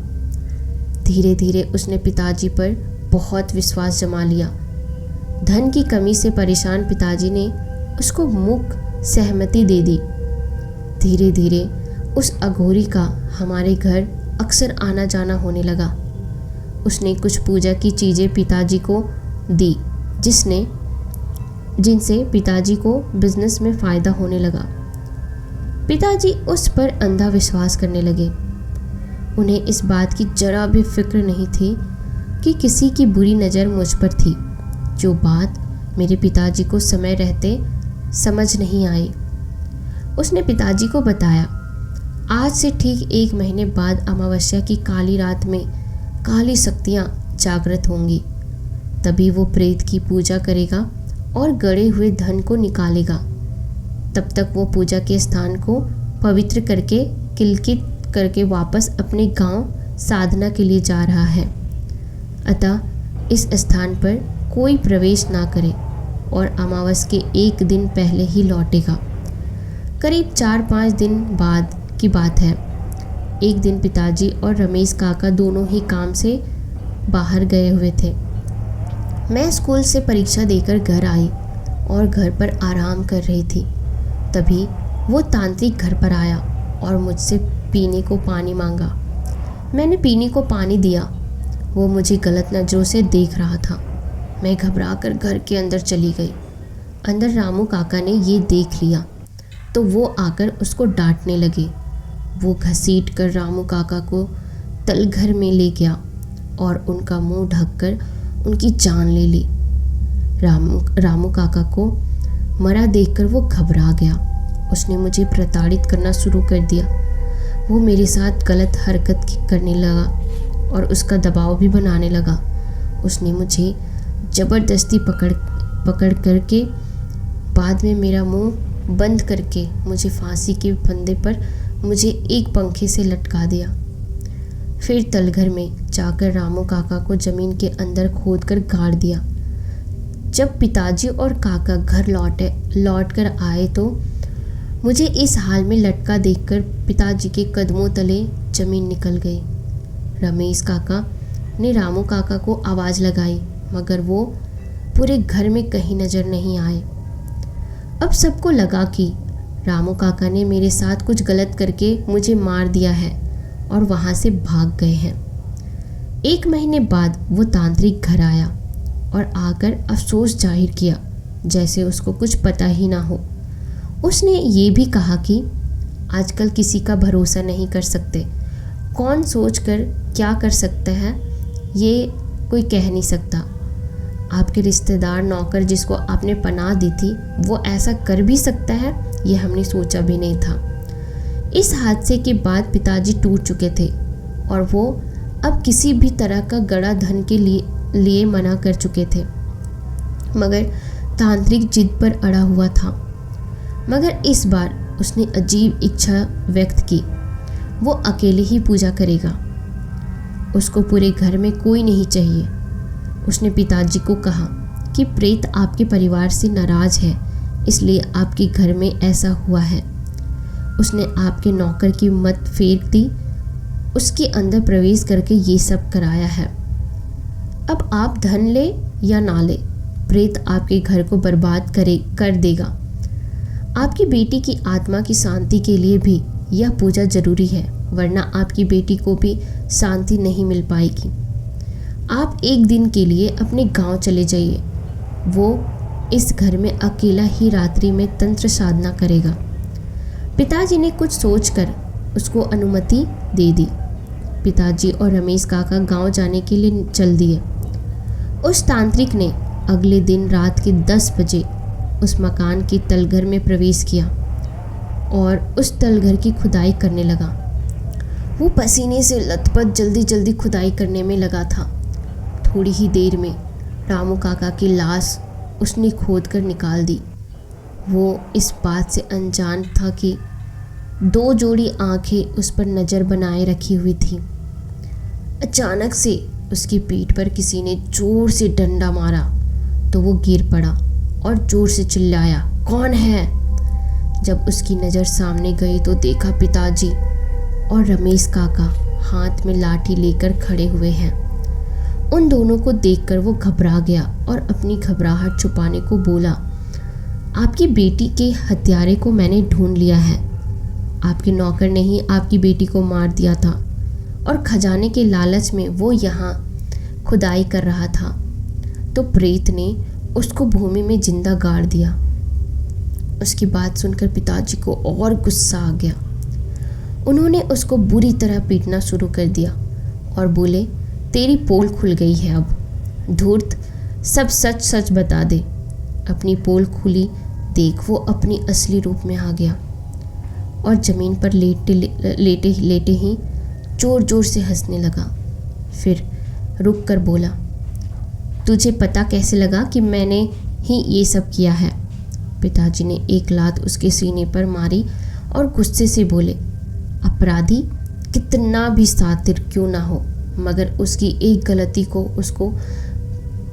धीरे धीरे उसने पिताजी पर बहुत विश्वास जमा लिया। धन की कमी से परेशान पिताजी ने उसको मूक सहमति दे दी। धीरे धीरे उस अघोरी का हमारे घर अक्सर आना जाना होने लगा। उसने कुछ पूजा की चीज़ें पिताजी को दी, जिनसे पिताजी को बिजनेस में फ़ायदा होने लगा। पिताजी उस पर अंधा विश्वास करने लगे। उन्हें इस बात की जरा भी फिक्र नहीं थी कि किसी की बुरी नज़र मुझ पर थी, जो बात मेरे पिताजी को समय रहते समझ नहीं आई। उसने पिताजी को बताया, आज से ठीक 1 महीने बाद अमावस्या की काली रात में काली शक्तियाँ जागृत होंगी। तभी वो प्रेत की पूजा करेगा और गड़े हुए धन को निकालेगा। तब तक वो पूजा के स्थान को पवित्र करके किलकित करके वापस अपने गांव साधना के लिए जा रहा है। अतः इस स्थान पर कोई प्रवेश ना करे और अमावस के 1 दिन पहले ही लौटेगा। करीब 4-5 दिन बाद की बात है। एक दिन पिताजी और रमेश काका दोनों ही काम से बाहर गए हुए थे। मैं स्कूल से परीक्षा देकर घर आई और घर पर आराम कर रही थी। तभी वो तांत्रिक घर पर आया और मुझसे पीने को पानी मांगा। मैंने पीने को पानी दिया। वो मुझे गलत नज़रों से देख रहा था। मैं घबरा कर घर के अंदर चली गई। अंदर रामू काका ने ये देख लिया तो वो आकर उसको डांटने लगे। वो घसीट कर रामू काका को तलघर में ले गया और उनका मुंह ढककर उनकी जान ले ली। रामू काका को मरा देखकर वो घबरा गया। उसने मुझे प्रताड़ित करना शुरू कर दिया। वो मेरे साथ गलत हरकत करने लगा और उसका दबाव भी बनाने लगा। उसने मुझे ज़बरदस्ती पकड़ करके बाद में मेरा मुंह बंद करके मुझे फांसी के फंदे पर मुझे एक पंखे से लटका दिया। फिर तलघर में जाकर रामू काका को ज़मीन के अंदर खोद कर गाड़ दिया। जब पिताजी और काका घर लौट कर आए तो मुझे इस हाल में लटका देखकर पिताजी के कदमों तले ज़मीन निकल गई। रमेश काका ने रामू काका को आवाज़ लगाई, मगर वो पूरे घर में कहीं नज़र नहीं आए। अब सबको लगा कि रामू काका ने मेरे साथ कुछ गलत करके मुझे मार दिया है और वहाँ से भाग गए हैं। 1 महीने बाद वो तांत्रिक घर आया और आकर अफसोस जाहिर किया, जैसे उसको कुछ पता ही ना हो। उसने ये भी कहा कि आजकल किसी का भरोसा नहीं कर सकते, कौन सोचकर क्या कर सकता है ये कोई कह नहीं सकता। आपके रिश्तेदार नौकर जिसको आपने पनाह दी थी वो ऐसा कर भी सकता है, ये हमने सोचा भी नहीं था। इस हादसे के बाद पिताजी टूट चुके थे और वो अब किसी भी तरह का गड़ा धन के लिए मना कर चुके थे, मगर तांत्रिक जिद पर अड़ा हुआ था। मगर इस बार उसने अजीब इच्छा व्यक्त की, वो अकेले ही पूजा करेगा। उसको पूरे घर में कोई नहीं चाहिए। उसने पिताजी को कहा कि प्रेत आपके परिवार से नाराज है, इसलिए आपके घर में ऐसा हुआ है। उसने आपके नौकर की मत फेर दी, उसके अंदर प्रवेश करके ये सब कराया है। अब आप धन ले या ना ले, प्रेत आपके घर को बर्बाद कर देगा। आपकी बेटी की आत्मा की शांति के लिए भी यह पूजा जरूरी है, वरना आपकी बेटी को भी शांति नहीं मिल पाएगी। आप एक दिन के लिए अपने गांव चले जाइए। वो इस घर में अकेला ही रात्रि में तंत्र साधना करेगा। पिताजी ने कुछ सोचकर उसको अनुमति दे दी। पिताजी और रमेश काका गांव जाने के लिए चल दिए। उस तांत्रिक ने अगले दिन रात के 10 बजे उस मकान के तलघर में प्रवेश किया और उस तलघर की खुदाई करने लगा। वो पसीने से लथपथ जल्दी जल्दी खुदाई करने में लगा था। थोड़ी ही देर में रामू काका की लाश उसने खोद कर निकाल दी। वो इस बात से अनजान था कि 2 जोड़ी आंखें उस पर नज़र बनाए रखी हुई थी। अचानक से उसकी पीठ पर किसी ने जोर से डंडा मारा तो वो गिर पड़ा और जोर से चिल्लाया, कौन है? जब उसकी नज़र सामने गई तो देखा पिताजी और रमेश काका हाथ में लाठी लेकर खड़े हुए हैं। उन दोनों को देखकर वो घबरा गया और अपनी घबराहट छुपाने को बोला, आपकी बेटी के हत्यारे को मैंने ढूंढ लिया है। आपके नौकर ने ही आपकी बेटी को मार दिया था और खजाने के लालच में वो यहाँ खुदाई कर रहा था तो प्रेत ने उसको भूमि में जिंदा गाड़ दिया। उसकी बात सुनकर पिताजी को और गुस्सा आ गया। उन्होंने उसको बुरी तरह पीटना शुरू कर दिया और बोले, तेरी पोल खुल गई है, अब धूर्त सब सच सच बता दे। अपनी पोल खुली देख वो अपनी असली रूप में आ गया और ज़मीन पर लेटे ही जोर जोर से हंसने लगा। फिर रुक कर बोला, तुझे पता कैसे लगा कि मैंने ही ये सब किया है? पिताजी ने एक लात उसके सीने पर मारी और गुस्से से बोले, अपराधी कितना भी सातिर क्यों ना हो, मगर उसकी एक गलती को उसको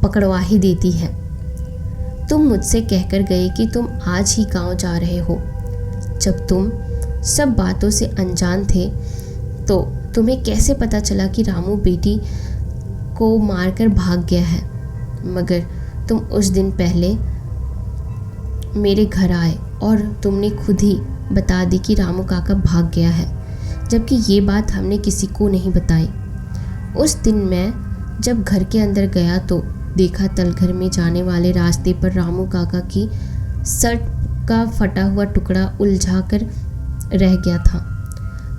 पकड़वा ही देती है। तुम मुझसे कहकर गए कि तुम आज ही गांव जा रहे हो। जब तुम सब बातों से अनजान थे तो तुम्हें कैसे पता चला कि रामू बेटी को मारकर भाग गया है? मगर तुम उस दिन पहले मेरे घर आए और तुमने खुद ही बता दी कि रामू काका भाग गया है, जबकि ये बात हमने किसी को नहीं बताई। उस दिन मैं जब घर के अंदर गया तो देखा तलघर में जाने वाले रास्ते पर रामू काका की शर्ट का फटा हुआ टुकड़ा उलझा कर रह गया था।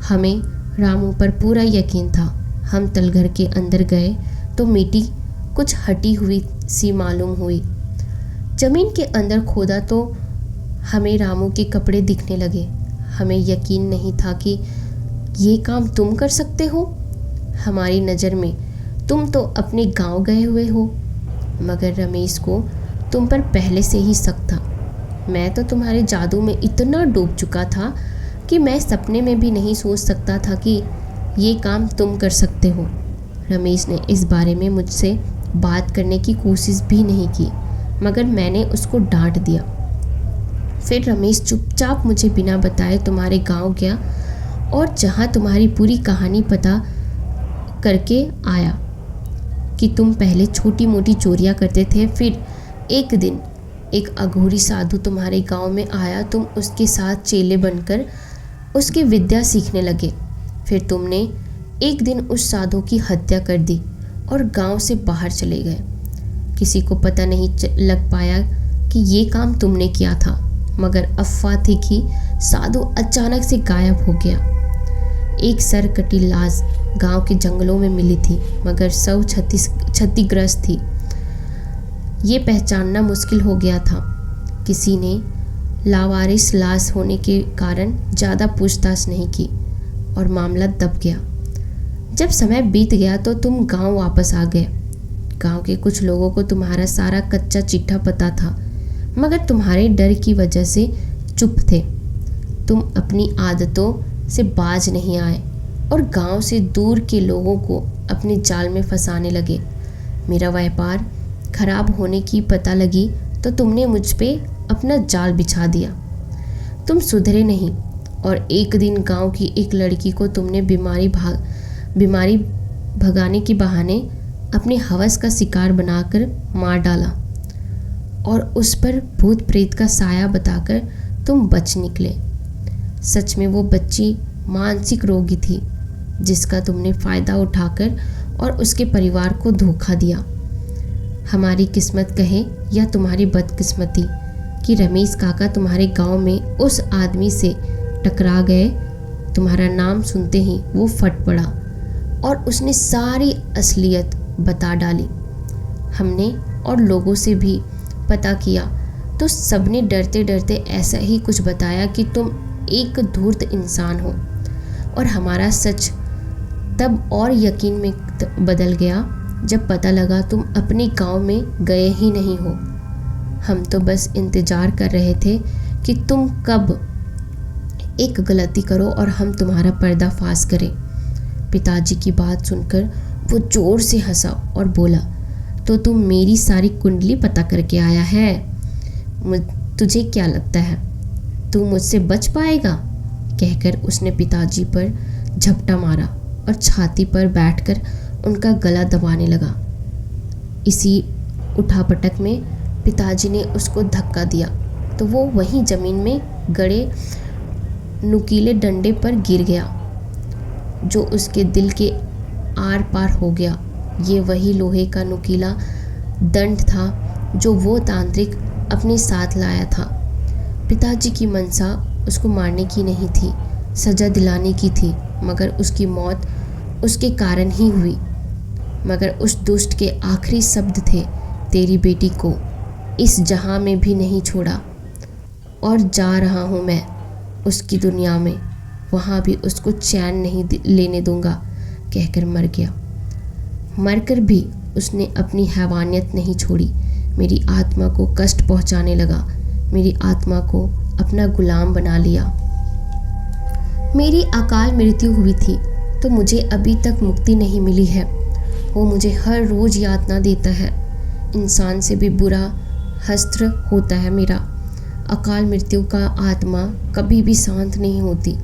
हमें रामू पर पूरा यकीन था। हम तलघर के अंदर गए तो मिट्टी कुछ हटी हुई सी मालूम हुई। ज़मीन के अंदर खोदा तो हमें रामू के कपड़े दिखने लगे। हमें यकीन नहीं था कि ये काम तुम कर सकते हो। हमारी नज़र में तुम तो अपने गांव गए हुए हो, मगर रमेश को तुम पर पहले से ही शक था। मैं तो तुम्हारे जादू में इतना डूब चुका था कि मैं सपने में भी नहीं सोच सकता था कि ये काम तुम कर सकते हो। रमेश ने इस बारे में मुझसे बात करने की कोशिश भी नहीं की, मगर मैंने उसको डांट दिया। फिर रमेश चुपचाप मुझे बिना बताए तुम्हारे गांव गया और जहां तुम्हारी पूरी कहानी पता करके आया कि तुम पहले छोटी मोटी चोरियां करते थे। फिर एक दिन एक अघोरी साधु तुम्हारे गांव में आया। तुम उसके साथ चेले बनकर उसकी विद्या सीखने लगे। फिर तुमने एक दिन उस साधु की हत्या कर दी और गांव से बाहर चले गए। किसी को पता नहीं लग पाया कि ये काम तुमने किया था, मगर अफवाह थी कि साधु अचानक से गायब हो गया। एक सरकटी लाश गांव के जंगलों में मिली थी, मगर सब क्षतिग्रस्त थी। ये पहचानना मुश्किल हो गया था। किसी ने लावारिस लाश होने के कारण ज़्यादा पूछताछ नहीं की और मामला दब गया। जब समय बीत गया तो तुम गांव वापस आ गए। गांव के कुछ लोगों को तुम्हारा सारा कच्चा चिट्ठा पता था, मगर तुम्हारे डर की वजह से चुप थे। तुम अपनी आदतों से बाज नहीं आए और गांव से दूर के लोगों को अपने जाल में फंसाने लगे। मेरा व्यापार खराब होने की पता लगी तो तुमने मुझ पे अपना जाल बिछा दिया। तुम सुधरे नहीं और एक दिन गांव की एक लड़की को तुमने बीमारी भगाने के बहाने अपने हवस का शिकार बनाकर मार डाला और उस पर भूत प्रेत का साया बताकर तुम बच निकले। सच में वो बच्ची मानसिक रोगी थी जिसका तुमने फ़ायदा उठाकर और उसके परिवार को धोखा दिया। हमारी किस्मत कहे या तुम्हारी बदकिस्मती कि रमेश काका तुम्हारे गांव में उस आदमी से टकरा गए। तुम्हारा नाम सुनते ही वो फट पड़ा और उसने सारी असलियत बता डाली। हमने और लोगों से भी पता किया तो सबने डरते डरते ऐसा ही कुछ बताया कि तुम एक धूर्त इंसान हो। और हमारा सच तब और यकीन में बदल गया जब पता लगा तुम अपने गांव में गए ही नहीं हो। हम तो बस इंतज़ार कर रहे थे कि तुम कब एक गलती करो और हम तुम्हारा पर्दाफाश करें। पिताजी की बात सुनकर वो ज़ोर से हंसा और बोला, तो तुम मेरी सारी कुंडली पता करके आया है? तुझे क्या लगता है तू मुझसे बच पाएगा? कहकर उसने पिताजी पर झपटा मारा और छाती पर बैठकर उनका गला दबाने लगा। इसी उठापटक में पिताजी ने उसको धक्का दिया तो वो वहीं ज़मीन में गड़े नुकीले डंडे पर गिर गया जो उसके दिल के आर पार हो गया। ये वही लोहे का नुकीला दंड था जो वो तांत्रिक अपने साथ लाया था। पिताजी की मंशा उसको मारने की नहीं थी, सज़ा दिलाने की थी, मगर उसकी मौत उसके कारण ही हुई। मगर उस दुष्ट के आखिरी शब्द थे, तेरी बेटी को इस जहां में भी नहीं छोड़ा और जा रहा हूं मैं उसकी दुनिया में, वहां भी उसको चैन नहीं लेने दूंगा, कहकर मर गया। मरकर भी उसने अपनी हैवानियत नहीं छोड़ी। मेरी आत्मा को कष्ट पहुंचाने लगा, मेरी आत्मा को अपना गुलाम बना लिया। मेरी अकाल मृत्यु हुई थी तो मुझे अभी तक मुक्ति नहीं मिली है। वो मुझे हर रोज़ यातना देता है। इंसान से भी बुरा हस्त्र होता है मेरा। अकाल मृत्यु का आत्मा कभी भी शांत नहीं होती।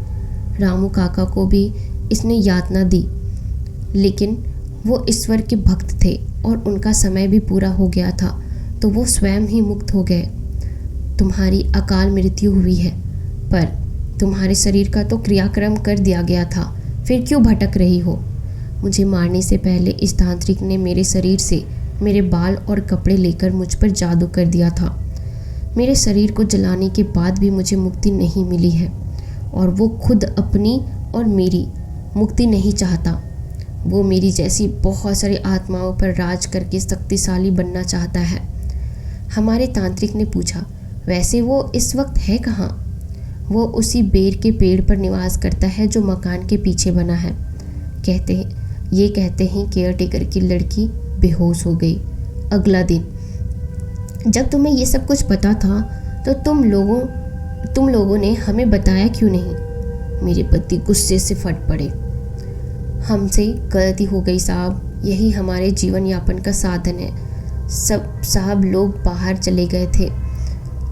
रामू काका को भी इसने यातना दी, लेकिन वो ईश्वर के भक्त थे और उनका समय भी पूरा हो गया था तो वो स्वयं ही मुक्त हो गए। तुम्हारी अकाल मृत्यु हुई है पर तुम्हारे शरीर का तो क्रियाक्रम कर दिया गया था, फिर क्यों भटक रही हो? मुझे मारने से पहले इस तांत्रिक ने मेरे शरीर से मेरे बाल और कपड़े लेकर मुझ पर जादू कर दिया था। मेरे शरीर को जलाने के बाद भी मुझे मुक्ति नहीं मिली है और वो खुद अपनी और मेरी मुक्ति नहीं चाहता। वो मेरी जैसी बहुत सारी आत्माओं पर राज करके शक्तिशाली बनना चाहता है। हमारे तांत्रिक ने पूछा, वैसे वो इस वक्त है कहाँ? वो उसी बेर के पेड़ पर निवास करता है जो मकान के पीछे बना है। कहते हैं केयरटेकर की लड़की बेहोश हो गई। अगला दिन जब तुम्हें ये सब कुछ पता था तो तुम लोगों ने हमें बताया क्यों नहीं? मेरे पति गुस्से से फट पड़े। हमसे गलती हो गई साहब, यही हमारे जीवन यापन का साधन है। सब साहब लोग बाहर चले गए थे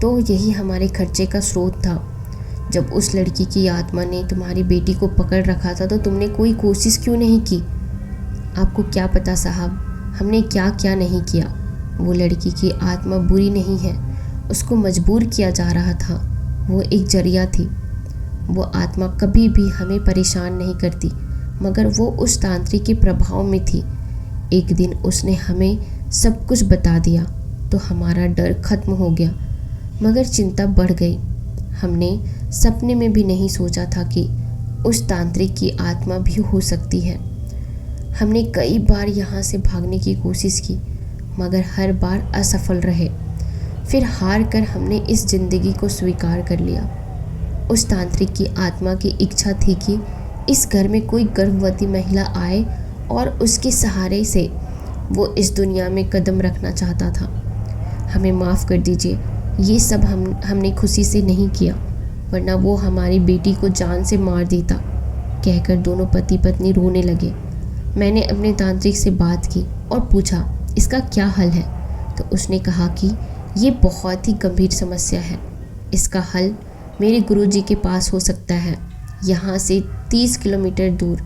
तो यही हमारे खर्चे का स्रोत था। जब उस लड़की की आत्मा ने तुम्हारी बेटी को पकड़ रखा था तो तुमने कोई कोशिश क्यों नहीं की? आपको क्या पता साहब हमने क्या क्या नहीं किया। वो लड़की की आत्मा बुरी नहीं है, उसको मजबूर किया जा रहा था। वो एक जरिया थी। वो आत्मा कभी भी हमें परेशान नहीं करती, मगर वो उस तांत्रिक के प्रभाव में थी। एक दिन उसने हमें सब कुछ बता दिया तो हमारा डर खत्म हो गया, मगर चिंता बढ़ गई। हमने सपने में भी नहीं सोचा था कि उस तांत्रिक की आत्मा भी हो सकती है। हमने कई बार यहाँ से भागने की कोशिश की, मगर हर बार असफल रहे। फिर हार कर हमने इस ज़िंदगी को स्वीकार कर लिया। उस तांत्रिक की आत्मा की इच्छा थी कि इस घर में कोई गर्भवती महिला आए और उसके सहारे से वो इस दुनिया में कदम रखना चाहता था। हमें माफ़ कर दीजिए, ये सब हमने खुशी से नहीं किया, वरना वो हमारी बेटी को जान से मार देता, कहकर दोनों पति पत्नी रोने लगे। मैंने अपने तांत्रिक से बात की और पूछा इसका क्या हल है? तो उसने कहा कि ये बहुत ही गंभीर समस्या है। इसका हल मेरे गुरुजी के पास हो सकता है। यहाँ से 30 किलोमीटर दूर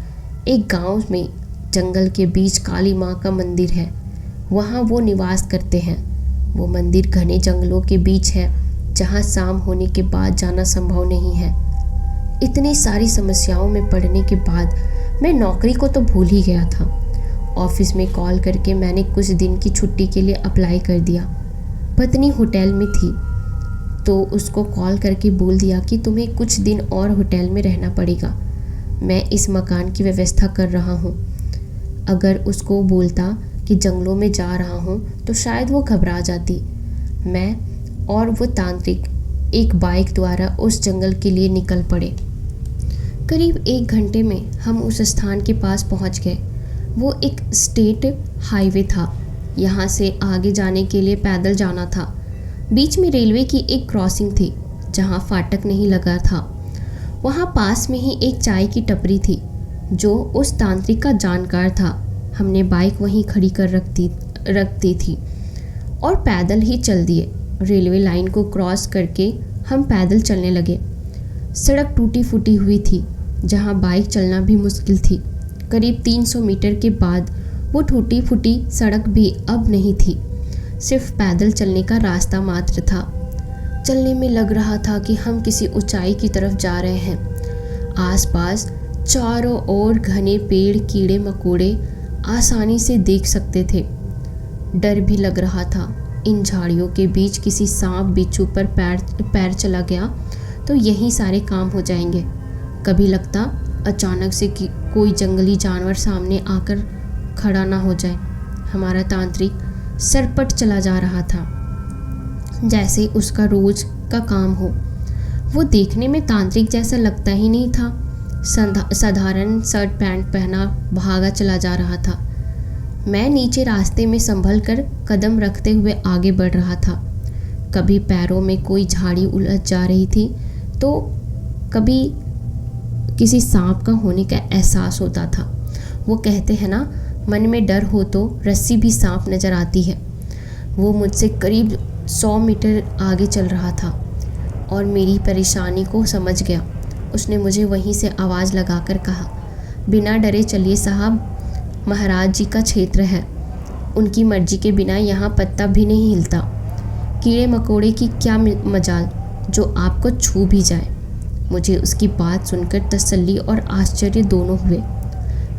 एक गांव में जंगल के बीच काली माँ का मंदिर है। वहाँ वो निवास करते हैं। वो मंदिर घने जंगलों के बीच है, जहाँ शाम होने के बाद जाना संभव नहीं है। इतनी सारी समस्याओं में पड़ने के बाद मैं नौकरी को तो भूल ही गया था। ऑफिस में कॉल करके मैंने कुछ दिन की छुट्टी के लिए अप्लाई कर दिया। पत्नी होटल में थी तो उसको कॉल करके बोल दिया कि तुम्हें कुछ दिन और होटल में रहना पड़ेगा, मैं इस मकान की व्यवस्था कर रहा हूँ। अगर उसको बोलता कि जंगलों में जा रहा हूँ तो शायद वो घबरा जाती। मैं और वो तांत्रिक एक बाइक द्वारा उस जंगल के लिए निकल पड़े। करीब 1 घंटे में हम उस स्थान के पास पहुँच गए। वो एक स्टेट हाईवे था। यहाँ से आगे जाने के लिए पैदल जाना था। बीच में रेलवे की एक क्रॉसिंग थी जहाँ फाटक नहीं लगा था। वहाँ पास में ही एक चाय की टपरी थी जो उस तांत्रिक का जानकार था। हमने बाइक वहीं खड़ी कर रख दी थी और पैदल ही चल दिए। रेलवे लाइन को क्रॉस करके हम पैदल चलने लगे। सड़क टूटी फूटी हुई थी जहाँ बाइक चलना भी मुश्किल थी। करीब 300 मीटर के बाद वो टूटी फूटी सड़क भी अब नहीं थी, सिर्फ पैदल चलने का रास्ता मात्र था। चलने में लग रहा था कि हम किसी ऊंचाई की तरफ जा रहे हैं। आसपास चारों ओर घने पेड़, कीड़े मकोड़े आसानी से देख सकते थे। डर भी लग रहा था, इन झाड़ियों के बीच किसी सांप बिच्छू पर पैर चला गया तो यही सारे काम हो जाएंगे। कभी लगता अचानक से कि कोई जंगली जानवर सामने आकर खड़ा ना हो जाए। हमारा तांत्रिक सरपट चला जा रहा था जैसे उसका रोज का काम हो। वो देखने में तांत्रिक जैसा लगता ही नहीं था। साधारण शर्ट पैंट पहना भागा चला जा रहा था। मैं नीचे रास्ते में संभल कर कदम रखते हुए आगे बढ़ रहा था। कभी पैरों में कोई झाड़ी उलझ जा रही थी तो कभी किसी सांप का होने का एहसास होता था। वो कहते हैं ना, मन में डर हो तो रस्सी भी सांप नज़र आती है। वो मुझसे करीब 100 मीटर आगे चल रहा था और मेरी परेशानी को समझ गया। उसने मुझे वहीं से आवाज़ लगाकर कहा, बिना डरे चलिए साहब, महाराज जी का क्षेत्र है, उनकी मर्जी के बिना यहाँ पत्ता भी नहीं हिलता। कीड़े मकोड़े की क्या मजाल जो आपको छू भी जाए। मुझे उसकी बात सुनकर तसल्ली और आश्चर्य दोनों हुए।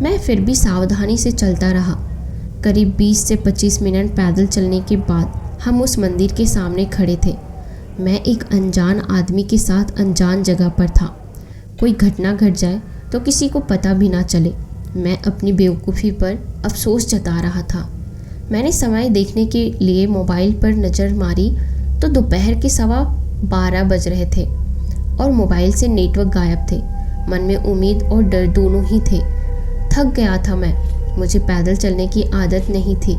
मैं फिर भी सावधानी से चलता रहा। करीब 20 से 25 मिनट पैदल चलने के बाद हम उस मंदिर के सामने खड़े थे। मैं एक अनजान आदमी के साथ अनजान जगह पर था। कोई घटना घट जाए तो किसी को पता भी ना चले। मैं अपनी बेवकूफ़ी पर अफसोस जता रहा था। मैंने समय देखने के लिए मोबाइल पर नज़र मारी तो दोपहर के 12:15 बज रहे थे और मोबाइल से नेटवर्क गायब थे। मन में उम्मीद और डर दोनों ही थे। थक गया था मैं। मुझे पैदल चलने की आदत नहीं थी।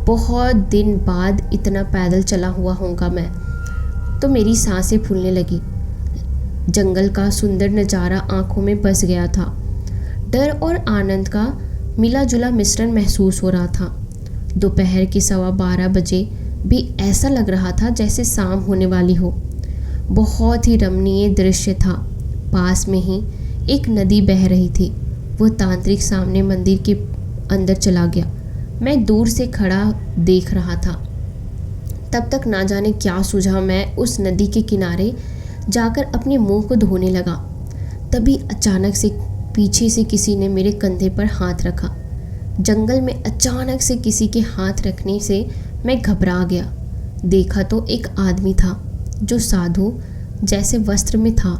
बहुत दिन बाद इतना पैदल चला हुआ होऊंगा मैं। तो मेरी सांसें फूलने लगी। जंगल का सुंदर नज़ारा आंखों में बस गया था। डर और आनंद का मिला जुला मिश्रण महसूस हो रहा था। दोपहर के 12:15 बजे भी ऐसा लग रहा था जैसे शाम होने वाली हो। बहुत ही रमणीय दृश्य था। पास में ही एक नदी बह रही थी। वो तांत्रिक सामने मंदिर के अंदर चला गया। मैं दूर से खड़ा देख रहा था। तब तक ना जाने क्या सूझा, मैं उस नदी के किनारे जाकर अपने मुंह को धोने लगा। तभी अचानक से पीछे से किसी ने मेरे कंधे पर हाथ रखा। जंगल में अचानक से किसी के हाथ रखने से मैं घबरा गया। देखा तो एक आदमी था जो साधु जैसे वस्त्र में था।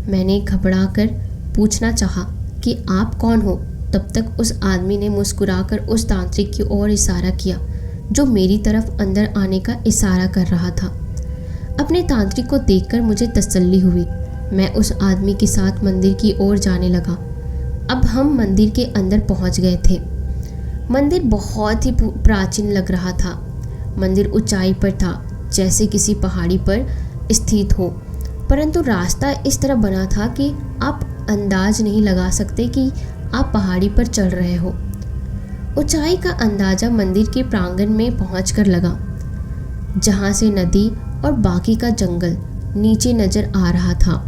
मैंने घबरा कर पूछना चाहा कि आप कौन हो। तब तक उस आदमी ने मुस्कुराकर उस तांत्रिक की ओर इशारा किया जो मेरी तरफ अंदर आने का इशारा कर रहा था। अपने तांत्रिक को देखकर मुझे तसल्ली हुई। मैं उस आदमी के साथ मंदिर की ओर जाने लगा। अब हम मंदिर के अंदर पहुंच गए थे। मंदिर बहुत ही प्राचीन लग रहा था। मंदिर ऊंचाई पर था, जैसे किसी पहाड़ी पर स्थित हो, परंतु रास्ता इस तरह बना था कि आप अंदाज नहीं लगा सकते कि आप पहाड़ी पर चल रहे हो। ऊंचाई का अंदाज़ा मंदिर के प्रांगण में पहुंचकर लगा, जहां से नदी और बाकी का जंगल नीचे नजर आ रहा था।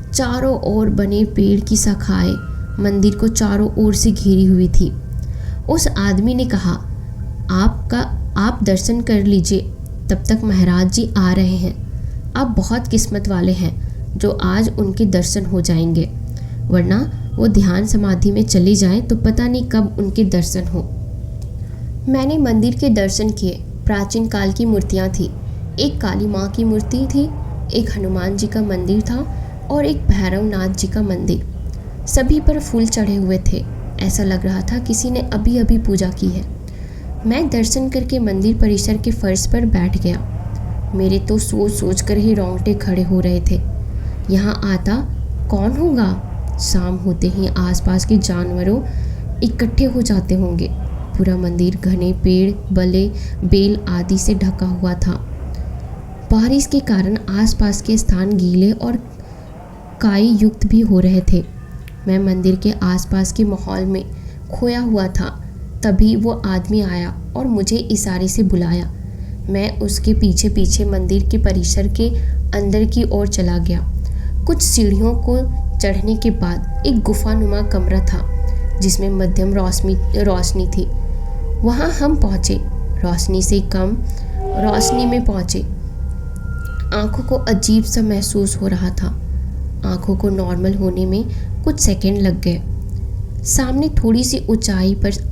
चारों ओर बने पेड़ की शाखाएं मंदिर को चारों ओर से घेरी हुई थी। उस आदमी ने कहा, आप दर्शन कर लीजिए, तब तक महाराज जी आ रहे हैं। आप बहुत किस्मत वाले हैं जो आज उनके दर्शन हो जाएंगे, वरना वो ध्यान समाधि में चले जाएं तो पता नहीं कब उनके दर्शन हो। मैंने मंदिर के दर्शन किए। प्राचीन काल की मूर्तियाँ थी। एक काली माँ की मूर्ति थी, एक हनुमान जी का मंदिर था और एक भैरवनाथ जी का मंदिर। सभी पर फूल चढ़े हुए थे। ऐसा लग रहा था किसी ने अभी अभी पूजा की है। मैं दर्शन करके मंदिर परिसर के फर्श पर बैठ गया। मेरे तो सोच सोच कर ही रोंगटे खड़े हो रहे थे। यहाँ आता कौन होगा? शाम होते ही आसपास के जानवरों इकट्ठे हो जाते होंगे। पूरा मंदिर घने पेड़, बले, बेल आदि से ढका हुआ था। बारिश के कारण आसपास के स्थान गीले और काई युक्त भी हो रहे थे। मैं मंदिर के आसपास के माहौल में खोया हुआ था। तभी वो आदमी आया और मुझे इशारे से बुलाया। मैं उसके पीछे पीछे मंदिर के परिसर के अंदर की ओर चला गया। कुछ सीढ़ियों को चढ़ने के बाद एक गुफानुमा कमरा था जिसमें मध्यम रोशनी थी। वहाँ हम पहुँचे। रोशनी से कम रोशनी में पहुँचे। आंखों को अजीब सा महसूस हो रहा था। आंखों को नॉर्मल होने में कुछ सेकंड लग गए। सामने थोड़ी सी ऊंचाई पर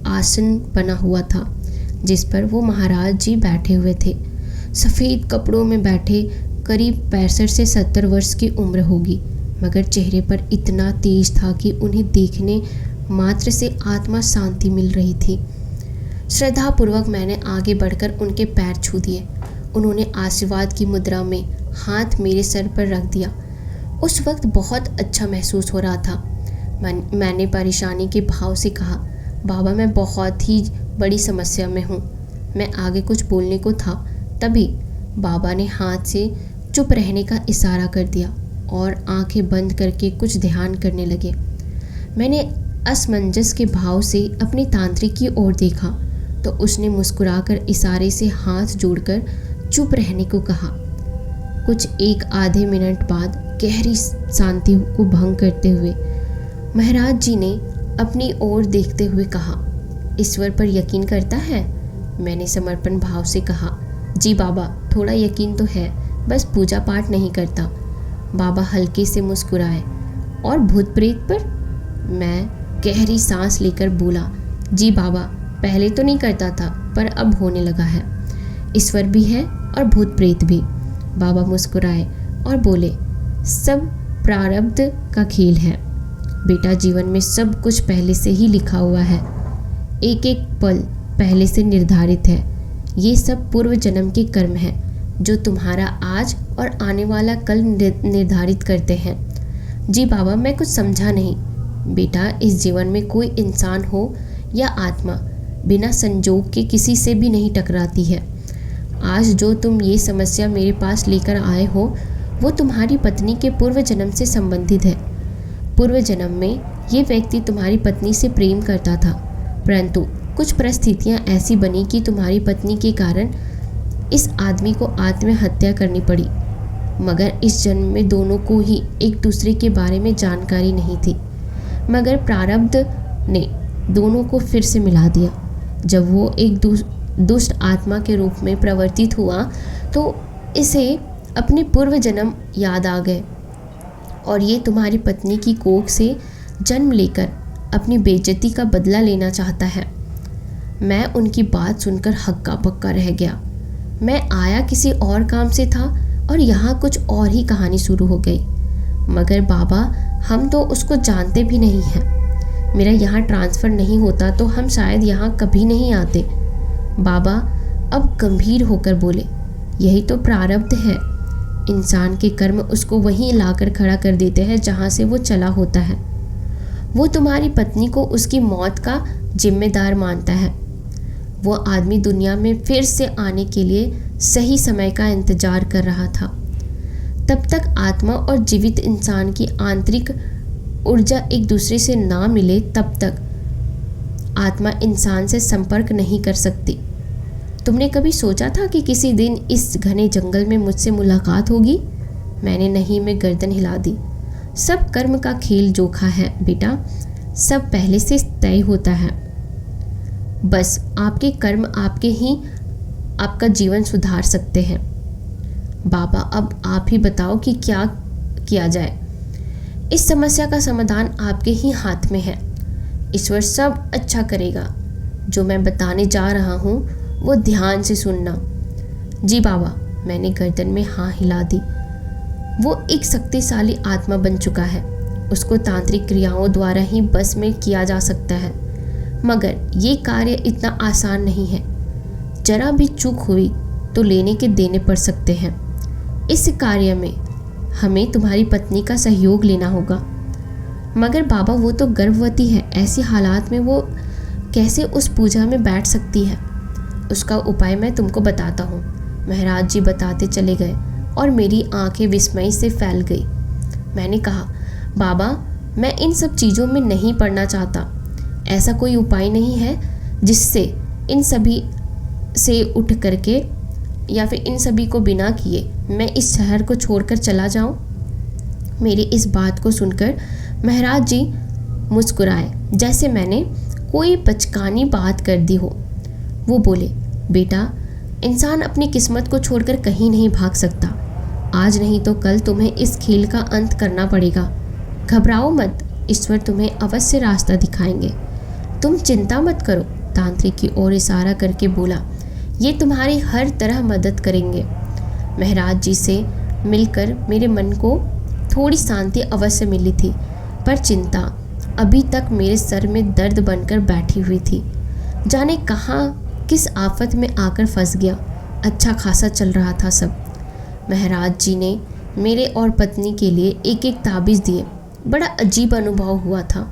आसन बना हुआ था जिस पर वो महाराज जी बैठे हुए थे। सफ़ेद कपड़ों में बैठे, करीब 65 से 70 वर्ष की उम्र होगी, मगर चेहरे पर इतना तेज था कि उन्हें देखने मात्र से आत्मा शांति मिल रही थी। श्रद्धापूर्वक मैंने आगे बढ़कर उनके पैर छू दिए। उन्होंने आशीर्वाद की मुद्रा में हाथ मेरे सर पर रख दिया। उस वक्त बहुत अच्छा महसूस हो रहा था। मैंने परेशानी के भाव से कहा, बाबा मैं बहुत ही बड़ी समस्या में हूँ। मैं आगे कुछ बोलने को था, तभी बाबा ने हाथ से चुप रहने का इशारा कर दिया और आंखें बंद करके कुछ ध्यान करने लगे। मैंने असमंजस के भाव से अपने तांत्रिक की ओर देखा तो उसने मुस्कुराकर इशारे से हाथ जोड़कर चुप रहने को कहा। कुछ एक आधे मिनट बाद गहरी शांति को भंग करते हुए महाराज जी ने अपनी ओर देखते हुए कहा, ईश्वर पर यकीन करता है? मैंने समर्पण भाव से कहा, जी बाबा, थोड़ा यकीन तो है, बस पूजा पाठ नहीं करता। बाबा हल्के से मुस्कुराए। और भूत प्रेत पर? मैं गहरी सांस लेकर बोला, जी बाबा, पहले तो नहीं करता था पर अब होने लगा है। ईश्वर भी है और भूत प्रेत भी। बाबा मुस्कुराए और बोले, सब प्रारब्ध का खेल है बेटा। जीवन में सब कुछ पहले से ही लिखा हुआ है। एक एक पल पहले से निर्धारित है। ये सब पूर्व जन्म के कर्म हैं जो तुम्हारा आज और आने वाला कल निर्धारित करते हैं। जी बाबा, मैं कुछ समझा नहीं। बेटा, इस जीवन में कोई इंसान हो या आत्मा बिना संजोग के किसी से भी नहीं टकराती है। आज जो तुम ये समस्या मेरे पास लेकर आए हो वो तुम्हारी पत्नी के पूर्व जन्म से संबंधित है। पूर्व जन्म में ये व्यक्ति तुम्हारी पत्नी से प्रेम करता था, परंतु कुछ परिस्थितियाँ ऐसी बनी कि तुम्हारी पत्नी के कारण इस आदमी को आत्महत्या करनी पड़ी। मगर इस जन्म में दोनों को ही एक दूसरे के बारे में जानकारी नहीं थी, मगर प्रारब्ध ने दोनों को फिर से मिला दिया। जब वो एक दुष्ट आत्मा के रूप में प्रवर्तित हुआ तो इसे अपने पूर्व जन्म याद आ गए और ये तुम्हारी पत्नी की कोख से जन्म लेकर अपनी बेइज्जती का बदला लेना चाहता है। मैं उनकी बात सुनकर हक्का बक्का रह गया। मैं आया किसी और काम से था और यहाँ कुछ और ही कहानी शुरू हो गई। मगर बाबा, हम तो उसको जानते भी नहीं हैं। मेरा यहाँ ट्रांसफ़र नहीं होता तो हम शायद यहाँ कभी नहीं आते। बाबा अब गंभीर होकर बोले, यही तो प्रारब्ध है। इंसान के कर्म उसको वहीं लाकर खड़ा कर देते हैं जहाँ से वो चला होता है। वो तुम्हारी पत्नी को उसकी मौत का जिम्मेदार मानता है। वो आदमी दुनिया में फिर से आने के लिए सही समय का इंतजार कर रहा था। तब तक आत्मा और जीवित इंसान की आंतरिक ऊर्जा एक दूसरे से ना मिले, तब तक आत्मा इंसान से संपर्क नहीं कर सकती। तुमने कभी सोचा था कि किसी दिन इस घने जंगल में मुझसे मुलाकात होगी? मैंने नहीं में गर्दन हिला दी। सब कर्म का खेल जोखा है बेटा, सब पहले से तय होता है। बस आपके कर्म आपके ही आपका जीवन सुधार सकते हैं। बाबा, अब आप ही बताओ कि क्या किया जाए। इस समस्या का समाधान आपके ही हाथ में है। ईश्वर सब अच्छा करेगा। जो मैं बताने जा रहा हूँ वो ध्यान से सुनना। जी बाबा, मैंने गर्दन में हाँ हिला दी। वो एक शक्तिशाली आत्मा बन चुका है। उसको तांत्रिक क्रियाओं द्वारा ही बस में किया जा सकता है, मगर ये कार्य इतना आसान नहीं है। जरा भी चूक हुई तो लेने के देने पड़ सकते हैं। इस कार्य में हमें तुम्हारी पत्नी का सहयोग लेना होगा। मगर बाबा, वो तो गर्भवती है, ऐसे हालात में वो कैसे उस पूजा में बैठ सकती है? उसका उपाय मैं तुमको बताता हूँ। महाराज जी बताते चले गए और मेरी आंखें विस्मय से फैल गई। मैंने कहा, बाबा, मैं इन सब चीज़ों में नहीं पड़ना चाहता। ऐसा कोई उपाय नहीं है जिससे इन सभी से उठ करके या फिर इन सभी को बिना किए मैं इस शहर को छोड़कर चला जाऊं? मेरी इस बात को सुनकर महाराज जी मुस्कुराए, जैसे मैंने कोई बचकानी बात कर दी हो। वो बोले, बेटा, इंसान अपनी किस्मत को छोड़कर कहीं नहीं भाग सकता। आज नहीं तो कल तुम्हें इस खेल का अंत करना पड़ेगा। घबराओ मत, ईश्वर तुम्हें अवश्य रास्ता दिखाएंगे। तुम चिंता मत करो। तांत्रिक की ओर इशारा करके बोला, ये तुम्हारी हर तरह मदद करेंगे। महाराज जी से मिलकर मेरे मन को थोड़ी शांति अवश्य मिली थी, पर चिंता अभी तक मेरे सर में दर्द बनकर बैठी हुई थी। जाने कहाँ किस आफत में आकर फंस गया। अच्छा खासा चल रहा था सब। महाराज जी ने मेरे और पत्नी के लिए एक एक ताबीज़ दिए। बड़ा अजीब अनुभव हुआ था।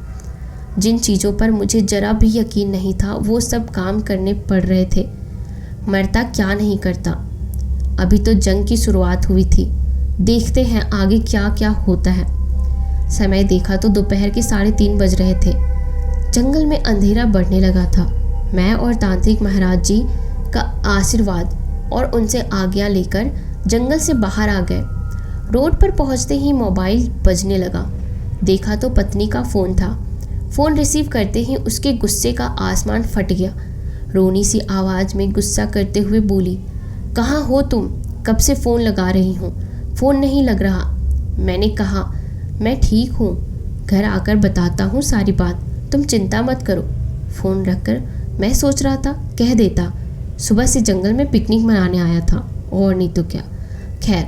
जिन चीज़ों पर मुझे जरा भी यकीन नहीं था वो सब काम करने पड़ रहे थे। मरता क्या नहीं करता। अभी तो जंग की शुरुआत हुई थी। देखते हैं आगे क्या क्या होता है। समय देखा तो दोपहर के 3:30 बज रहे थे। जंगल में अंधेरा बढ़ने लगा था। मैं और तांत्रिक महाराज जी का आशीर्वाद और उनसे आज्ञा लेकर जंगल से बाहर आ गए। रोड पर पहुंचते ही मोबाइल बजने लगा। देखा तो पत्नी का फ़ोन था। फ़ोन रिसीव करते ही उसके गुस्से का आसमान फट गया। रोनी सी आवाज़ में गुस्सा करते हुए बोली, कहाँ हो तुम? कब से फ़ोन लगा रही हूँ, फ़ोन नहीं लग रहा। मैंने कहा, मैं ठीक हूँ, घर आकर बताता हूँ सारी बात, तुम चिंता मत करो। फ़ोन रखकर मैं सोच रहा था कह देता सुबह से जंगल में पिकनिक मनाने आया था, और नहीं तो क्या। खैर,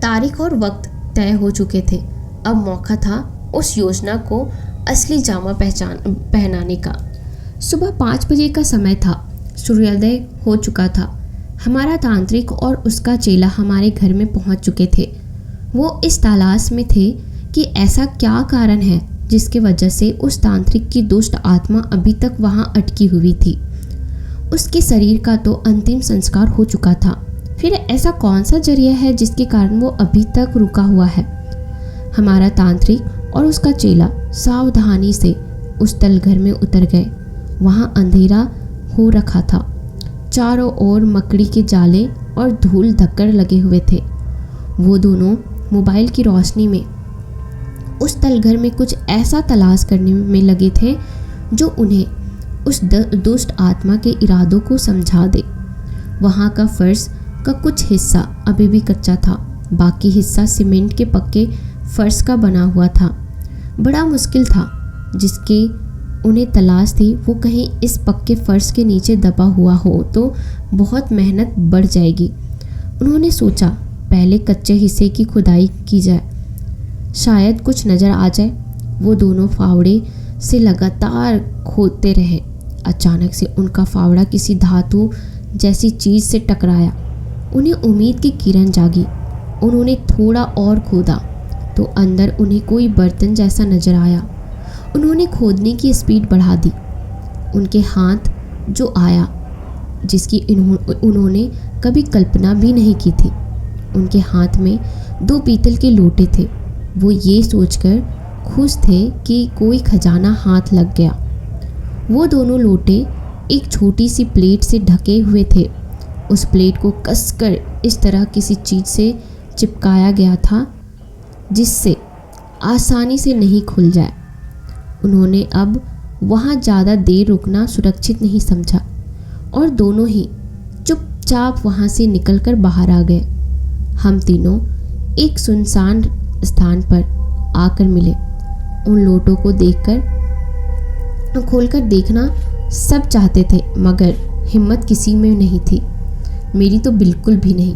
तारीख और वक्त तय हो चुके थे। अब मौका था उस योजना को असली जामा पहनाने का। सुबह 5 बजे का समय था। सूर्योदय हो चुका था। हमारा तांत्रिक और उसका चेला हमारे घर में पहुंच चुके थे। वो इस तलाश में थे कि ऐसा क्या कारण है जिसकी वजह से उस तांत्रिक की दुष्ट आत्मा अभी तक वहां अटकी हुई थी। उसके शरीर का तो अंतिम संस्कार हो चुका था, फिर ऐसा कौन सा जरिया है जिसके कारण वो अभी तक रुका हुआ है। हमारा तांत्रिक और उसका चेला सावधानी से उस तलघर में उतर गए। वहाँ अंधेरा हो रखा था। चारों ओर मकड़ी के जाले और धूल धक्कर लगे हुए थे। वो दोनों मोबाइल की रोशनी में उस तलघर में कुछ ऐसा तलाश करने में लगे थे जो उन्हें उस दुष्ट आत्मा के इरादों को समझा दे। वहाँ का फर्श का कुछ हिस्सा अभी भी कच्चा था, बाकी हिस्सा सीमेंट के पक्के फर्श का बना हुआ था। बड़ा मुश्किल था जिसके उन्हें तलाश थी वो कहीं इस पक्के फर्श के नीचे दबा हुआ हो तो बहुत मेहनत बढ़ जाएगी। उन्होंने सोचा पहले कच्चे हिस्से की खुदाई की जाए, शायद कुछ नज़र आ जाए। वो दोनों फावड़े से लगातार खोदते रहे। अचानक से उनका फावड़ा किसी धातु जैसी चीज़ से टकराया। उन्हें उम्मीद की किरण जागी। उन्होंने थोड़ा और खोदा तो अंदर उन्हें कोई बर्तन जैसा नजर आया। उन्होंने खोदने की स्पीड बढ़ा दी। उनके हाथ जो आया जिसकी उन्होंने कभी कल्पना भी नहीं की थी। उनके हाथ में 2 पीतल के लोटे थे। वो ये सोचकर खुश थे कि कोई खजाना हाथ लग गया। वो दोनों लोटे एक छोटी सी प्लेट से ढके हुए थे। उस प्लेट को कसकर इस तरह किसी चीज़ से चिपकाया गया था जिससे आसानी से नहीं खुल जाए। उन्होंने अब वहाँ ज़्यादा देर रुकना सुरक्षित नहीं समझा और दोनों ही चुपचाप वहाँ से निकलकर बाहर आ गए। हम तीनों एक सुनसान स्थान पर आकर मिले। उन लोटों को खोलकर देखना सब चाहते थे, मगर हिम्मत किसी में नहीं थी। मेरी तो बिल्कुल भी नहीं।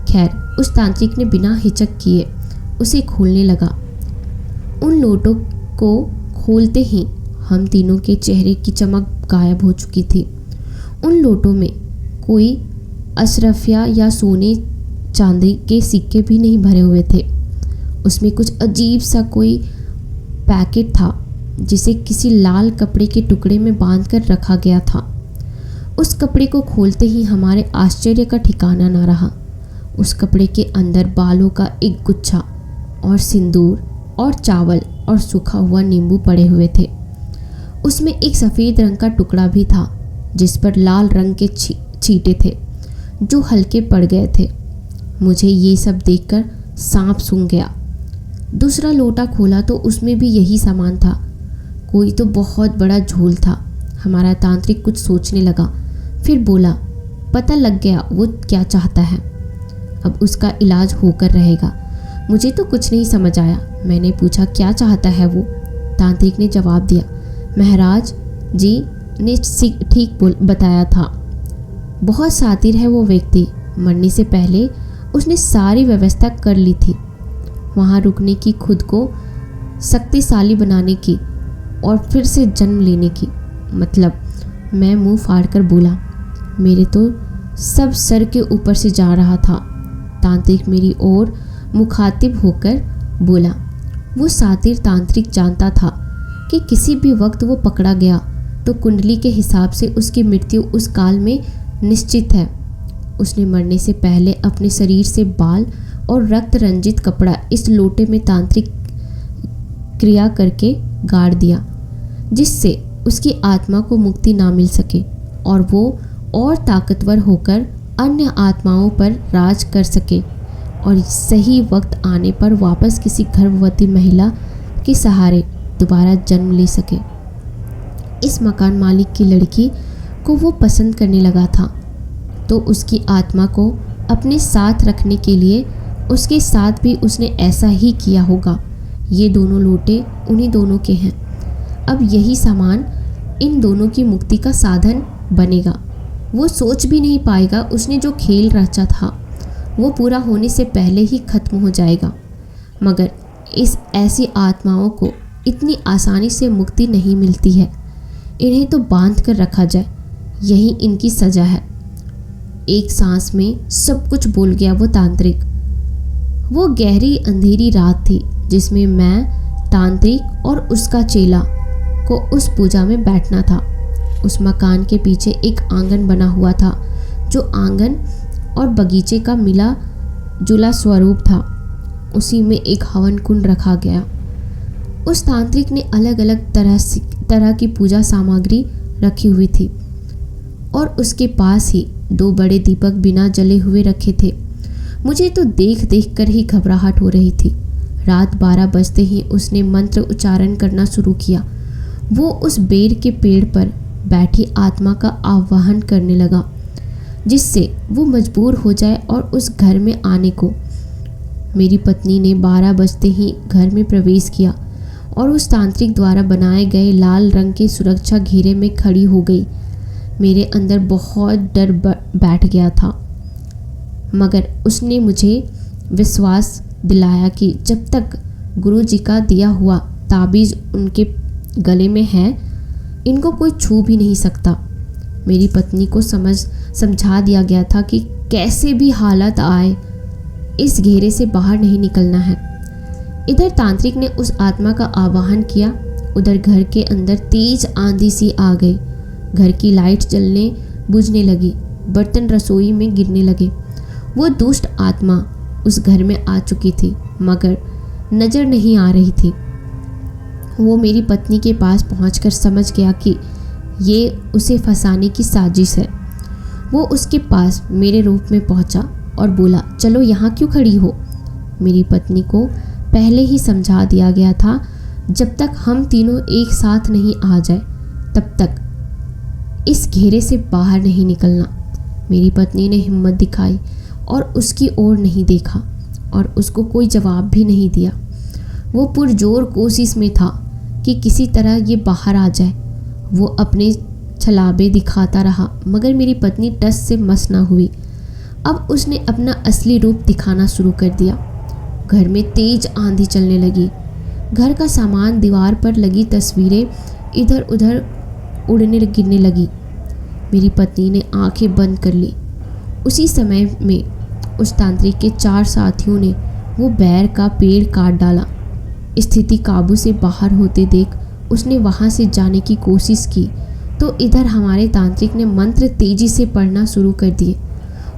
खैर, उस तांत्रिक ने बिना हिचक किए उसे खोलने लगा। उन लोटों को खोलते ही हम तीनों के चेहरे की चमक गायब हो चुकी थी। उन लोटों में कोई अशरफिया या सोने चांदी के सिक्के भी नहीं भरे हुए थे। उसमें कुछ अजीब सा कोई पैकेट था जिसे किसी लाल कपड़े के टुकड़े में बांधकर रखा गया था। उस कपड़े को खोलते ही हमारे आश्चर्य का ठिकाना न रहा। उस कपड़े के अंदर बालों का एक गुच्छा और सिंदूर और चावल और सूखा हुआ नींबू पड़े हुए थे। उसमें एक सफ़ेद रंग का टुकड़ा भी था जिस पर लाल रंग के छींटे थे जो हल्के पड़ गए थे। मुझे ये सब देखकर सांप सूंघ गया। दूसरा लोटा खोला तो उसमें भी यही सामान था। कोई तो बहुत बड़ा झोल था। हमारा तांत्रिक कुछ सोचने लगा, फिर बोला, पता लग गया वो क्या चाहता है। अब उसका इलाज होकर रहेगा। मुझे तो कुछ नहीं समझ आया। मैंने पूछा, क्या चाहता है वो? तांत्रिक ने जवाब दिया, महाराज जी ने ठीक बताया था। बहुत शातिर है वो व्यक्ति। मरने से पहले उसने सारी व्यवस्था कर ली थी, वहाँ रुकने की, खुद को शक्तिशाली बनाने की और फिर से जन्म लेने की। मतलब, मैं मुंह फाड़कर बोला, मेरे तो सब सर के ऊपर से जा रहा था। तांत्रिक मेरी ओर मुखातिब होकर बोला, वो शातिर तांत्रिक जानता था कि किसी भी वक्त वो पकड़ा गया तो कुंडली के हिसाब से उसकी मृत्यु उस काल में निश्चित है। उसने मरने से पहले अपने शरीर से बाल और रक्त रंजित कपड़ा इस लोटे में तांत्रिक क्रिया करके गाड़ दिया, जिससे उसकी आत्मा को मुक्ति ना मिल सके और वो और ताकतवर होकर अन्य आत्माओं पर राज कर सके और सही वक्त आने पर वापस किसी गर्भवती महिला के सहारे दोबारा जन्म ले सके। इस मकान मालिक की लड़की को वो पसंद करने लगा था, तो उसकी आत्मा को अपने साथ रखने के लिए उसके साथ भी उसने ऐसा ही किया होगा। ये दोनों लोटे उन्हीं दोनों के हैं। अब यही सामान इन दोनों की मुक्ति का साधन बनेगा। वो सोच भी नहीं पाएगा उसने जो खेल रचा था वो पूरा होने से पहले ही खत्म हो जाएगा। मगर इस ऐसी आत्माओं को इतनी आसानी से मुक्ति नहीं मिलती है। इन्हें तो बांध कर रखा जाए, यही इनकी सज़ा है। एक सांस में सब कुछ बोल गया वो तांत्रिक। वो गहरी अंधेरी रात थी जिसमें मैं, तांत्रिक और उसका चेला को उस पूजा में बैठना था। उस मकान के पीछे एक आंगन बना हुआ था जो आंगन और बगीचे का मिला जुला स्वरूप था। उसी में एक हवन कुंड रखा गया। उस तांत्रिक ने अलग अलग तरह की पूजा सामग्री रखी हुई थी और उसके पास ही 2 बड़े दीपक बिना जले हुए रखे थे। मुझे तो देख देख कर ही घबराहट हो रही थी। रात 12 बजते ही उसने मंत्र उच्चारण करना शुरू किया। वो उस बेर के पेड़ पर बैठी आत्मा का आह्वान करने लगा जिससे वो मजबूर हो जाए और उस घर में आने को। मेरी पत्नी ने 12 बजते ही घर में प्रवेश किया और उस तांत्रिक द्वारा बनाए गए लाल रंग के सुरक्षा घेरे में खड़ी हो गई। मेरे अंदर बहुत डर बैठ गया था, मगर उसने मुझे विश्वास दिलाया कि जब तक गुरु जी का दिया हुआ ताबीज़ उनके गले में है, इनको कोई छू भी नहीं सकता। मेरी पत्नी को समझा दिया गया था कि कैसे भी हालत आए इस घेरे से बाहर नहीं निकलना है। इधर तांत्रिक ने उस आत्मा का आवाहन किया, उधर घर के अंदर तेज आंधी सी आ गई। घर की लाइट जलने बुझने लगी, बर्तन रसोई में गिरने लगे। वो दुष्ट आत्मा उस घर में आ चुकी थी मगर नज़र नहीं आ रही थी। वो मेरी पत्नी के पास पहुंचकर समझ गया कि ये उसे फंसाने की साजिश है। वो उसके पास मेरे रूप में पहुंचा और बोला, चलो यहाँ क्यों खड़ी हो? मेरी पत्नी को पहले ही समझा दिया गया था, जब तक हम तीनों एक साथ नहीं आ जाए तब तक इस घेरे से बाहर नहीं निकलना। मेरी पत्नी ने हिम्मत दिखाई और उसकी ओर नहीं देखा और उसको कोई जवाब भी नहीं दिया। वो पुरजोर कोशिश में था कि किसी तरह ये बाहर आ जाए। वो अपने छलाबे दिखाता रहा, मगर मेरी पत्नी टस से मस ना हुई। अब उसने अपना असली रूप दिखाना शुरू कर दिया। घर में तेज आंधी चलने लगी। घर का सामान, दीवार पर लगी तस्वीरें इधर उधर उड़ने गिरने लगी। मेरी पत्नी ने आंखें बंद कर ली। उसी समय में उस तांत्रिक के 4 साथियों ने वो बैर का पेड़ काट डाला। स्थिति काबू से बाहर होते देख उसने वहाँ से जाने की कोशिश की तो इधर हमारे तांत्रिक ने मंत्र तेजी से पढ़ना शुरू कर दिए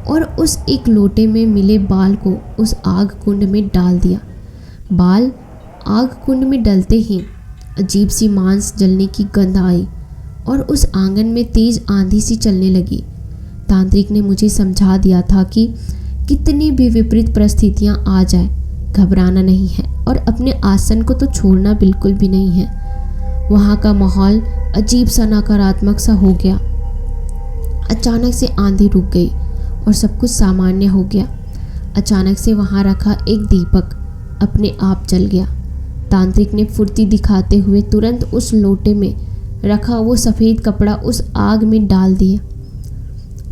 और उस एक लोटे में मिले बाल को उस आग कुंड में डाल दिया। बाल आग कुंड में डलते ही अजीब सी मांस जलने की गंध आई और उस आंगन में तेज आंधी सी चलने लगी। तांत्रिक ने मुझे समझा दिया था कि कितनी भी विपरीत परिस्थितियां आ जाए, घबराना नहीं है और अपने आसन को तो छोड़ना बिल्कुल भी नहीं है। वहाँ का माहौल अजीब सा नकारात्मक सा हो गया। अचानक से आंधी रुक गई और सब कुछ सामान्य हो गया। अचानक से वहाँ रखा एक दीपक अपने आप जल गया। तांत्रिक ने फुर्ती दिखाते हुए तुरंत उस लोटे में रखा वो सफ़ेद कपड़ा उस आग में डाल दिया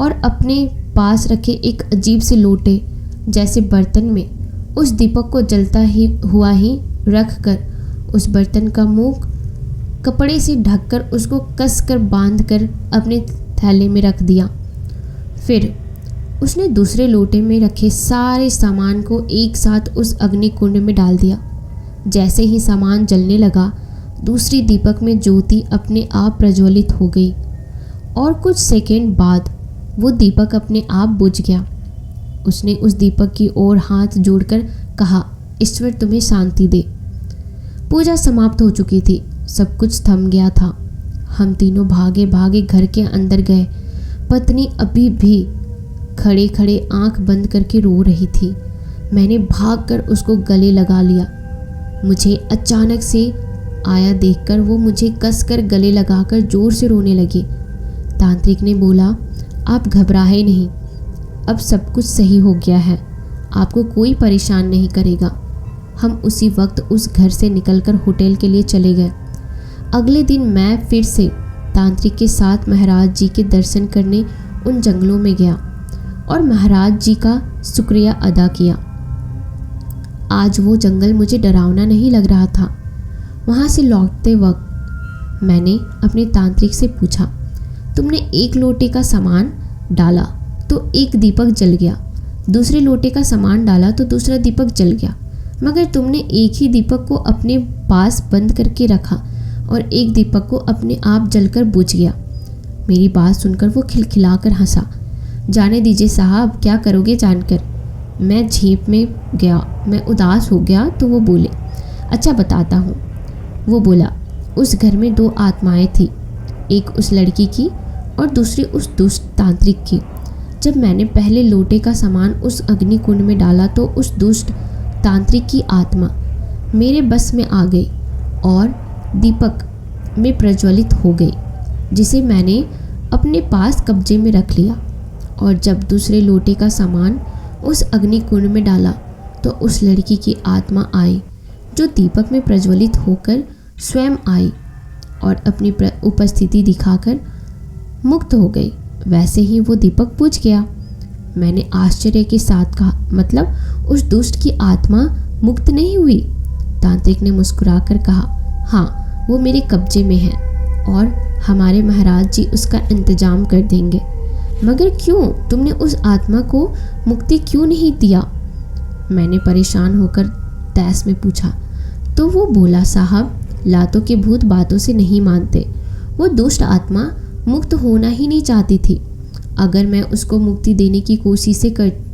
और अपने पास रखे एक अजीब से लोटे जैसे बर्तन में उस दीपक को जलता ही हुआ रख कर उस बर्तन का मुंह कपड़े से ढककर उसको कसकर बांधकर अपने थैले में रख दिया। फिर उसने दूसरे लोटे में रखे सारे सामान को एक साथ उस अग्नि कुंड में डाल दिया। जैसे ही सामान जलने लगा, दूसरी दीपक में ज्योति अपने आप प्रज्वलित हो गई और कुछ सेकंड बाद वो दीपक अपने आप बुझ गया। उसने उस दीपक की ओर हाथ जोड़कर कहा, ईश्वर तुम्हें शांति दे। पूजा समाप्त हो चुकी थी। सब कुछ थम गया था। हम तीनों भागे भागे घर के अंदर गए। पत्नी अभी भी खड़े खड़े आंख बंद करके रो रही थी। मैंने भागकर उसको गले लगा लिया। मुझे अचानक से आया देखकर वो मुझे कसकर गले लगाकर जोर से रोने लगी। तांत्रिक ने बोला, आप घबराए नहीं, अब सब कुछ सही हो गया है, आपको कोई परेशान नहीं करेगा। हम उसी वक्त उस घर से निकलकर होटल के लिए चले गए। अगले दिन मैं फिर से तांत्रिक के साथ महाराज जी के दर्शन करने उन जंगलों में गया और महाराज जी का शुक्रिया अदा किया। आज वो जंगल मुझे डरावना नहीं लग रहा था। वहाँ से लौटते वक्त मैंने अपने तांत्रिक से पूछा, तुमने एक लोटे का सामान डाला तो एक दीपक जल गया, दूसरे लोटे का सामान डाला तो दूसरा दीपक जल गया, मगर तुमने एक ही दीपक को अपने पास बंद करके रखा और एक दीपक को अपने आप जलकर बुझ गया। मेरी बात सुनकर वो खिलखिलाकर हंसा। जाने दीजिए साहब, क्या करोगे जानकर। मैं झेप में गया, मैं उदास हो गया तो वो बोले, अच्छा बताता हूँ। वो बोला, उस घर में 2 आत्माएं थी, एक उस लड़की की और दूसरी उस दुष्ट तांत्रिक की। जब मैंने पहले लोटे का सामान उस अग्नि कुंड में डाला तो उस दुष्ट तांत्रिक की आत्मा मेरे बस में आ गई और दीपक में प्रज्वलित हो गई, जिसे मैंने अपने पास कब्जे में रख लिया। और जब दूसरे लोटे का सामान उस अग्नि कुंड में डाला तो उस लड़की की आत्मा आई, जो दीपक में प्रज्वलित होकर स्वयं आई और अपनी उपस्थिति दिखाकर मुक्त हो गई। वैसे ही वो दीपक बुझ गया। मैंने आश्चर्य के साथ कहा, मतलब उस दुष्ट की आत्मा मुक्त नहीं हुई? तांत्रिक ने मुस्कुराकर कहा, हाँ, वो मेरे कब्जे में है और हमारे महाराज जी उसका इंतजाम कर देंगे। मगर क्यों? तुमने उस आत्मा को मुक्ति क्यों नहीं दिया? मैंने परेशान होकर तैस में पूछा। तो वो बोला, साहब, लातों के भूत बातों से नहीं मानते। वो दुष्ट आत्मा मुक्त होना ही नहीं चाहती थी। अगर मैं उसको मुक्ति देने की कोशिश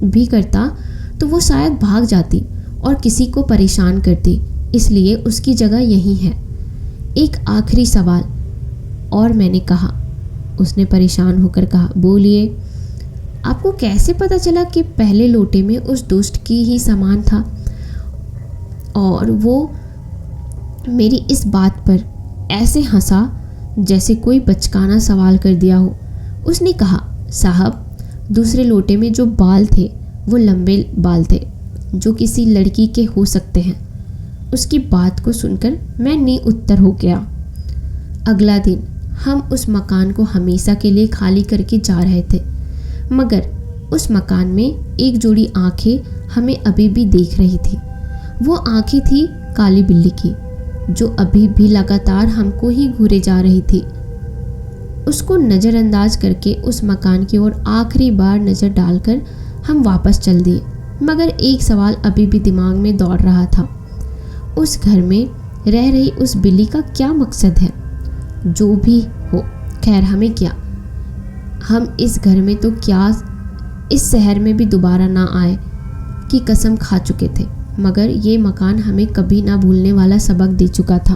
भी करता तो वो शायद भाग जाती और किसी को परेशान करती, इसलिए उसकी जगह यही है। एक आखिरी सवाल। और मैंने कहा, उसने परेशान होकर कहा। बोलिए, आपको कैसे पता चला कि पहले लोटे में उस दुष्ट की ही सामान था और वो मेरी इस बात पर ऐसे हंसा जैसे कोई बचकाना सवाल कर दिया हो। उसने कहा, साहब, दूसरे लोटे में जो बाल थे वो लंबे बाल थे जो किसी लड़की के हो सकते हैं। उसकी बात को सुनकर मैं निरुत्तर हो गया। अगला दिन हम उस मकान को हमेशा के लिए खाली करके जा रहे थे, मगर उस मकान में एक जोड़ी आंखें हमें अभी भी देख रही थी। वो आंखें थी काली बिल्ली की, जो अभी भी लगातार हमको ही घूरे जा रही थी। उसको नज़रअंदाज करके उस मकान की ओर आखिरी बार नज़र डालकर हम वापस चल दिए, मगर एक सवाल अभी भी दिमाग में दौड़ रहा था। उस घर में रह रही उस बिल्ली का क्या मकसद है? जो भी हो, खैर, हमें क्या, हम इस घर में तो क्या इस शहर में भी दोबारा ना आए की कसम खा चुके थे, मगर ये मकान हमें कभी ना भूलने वाला सबक दे चुका था।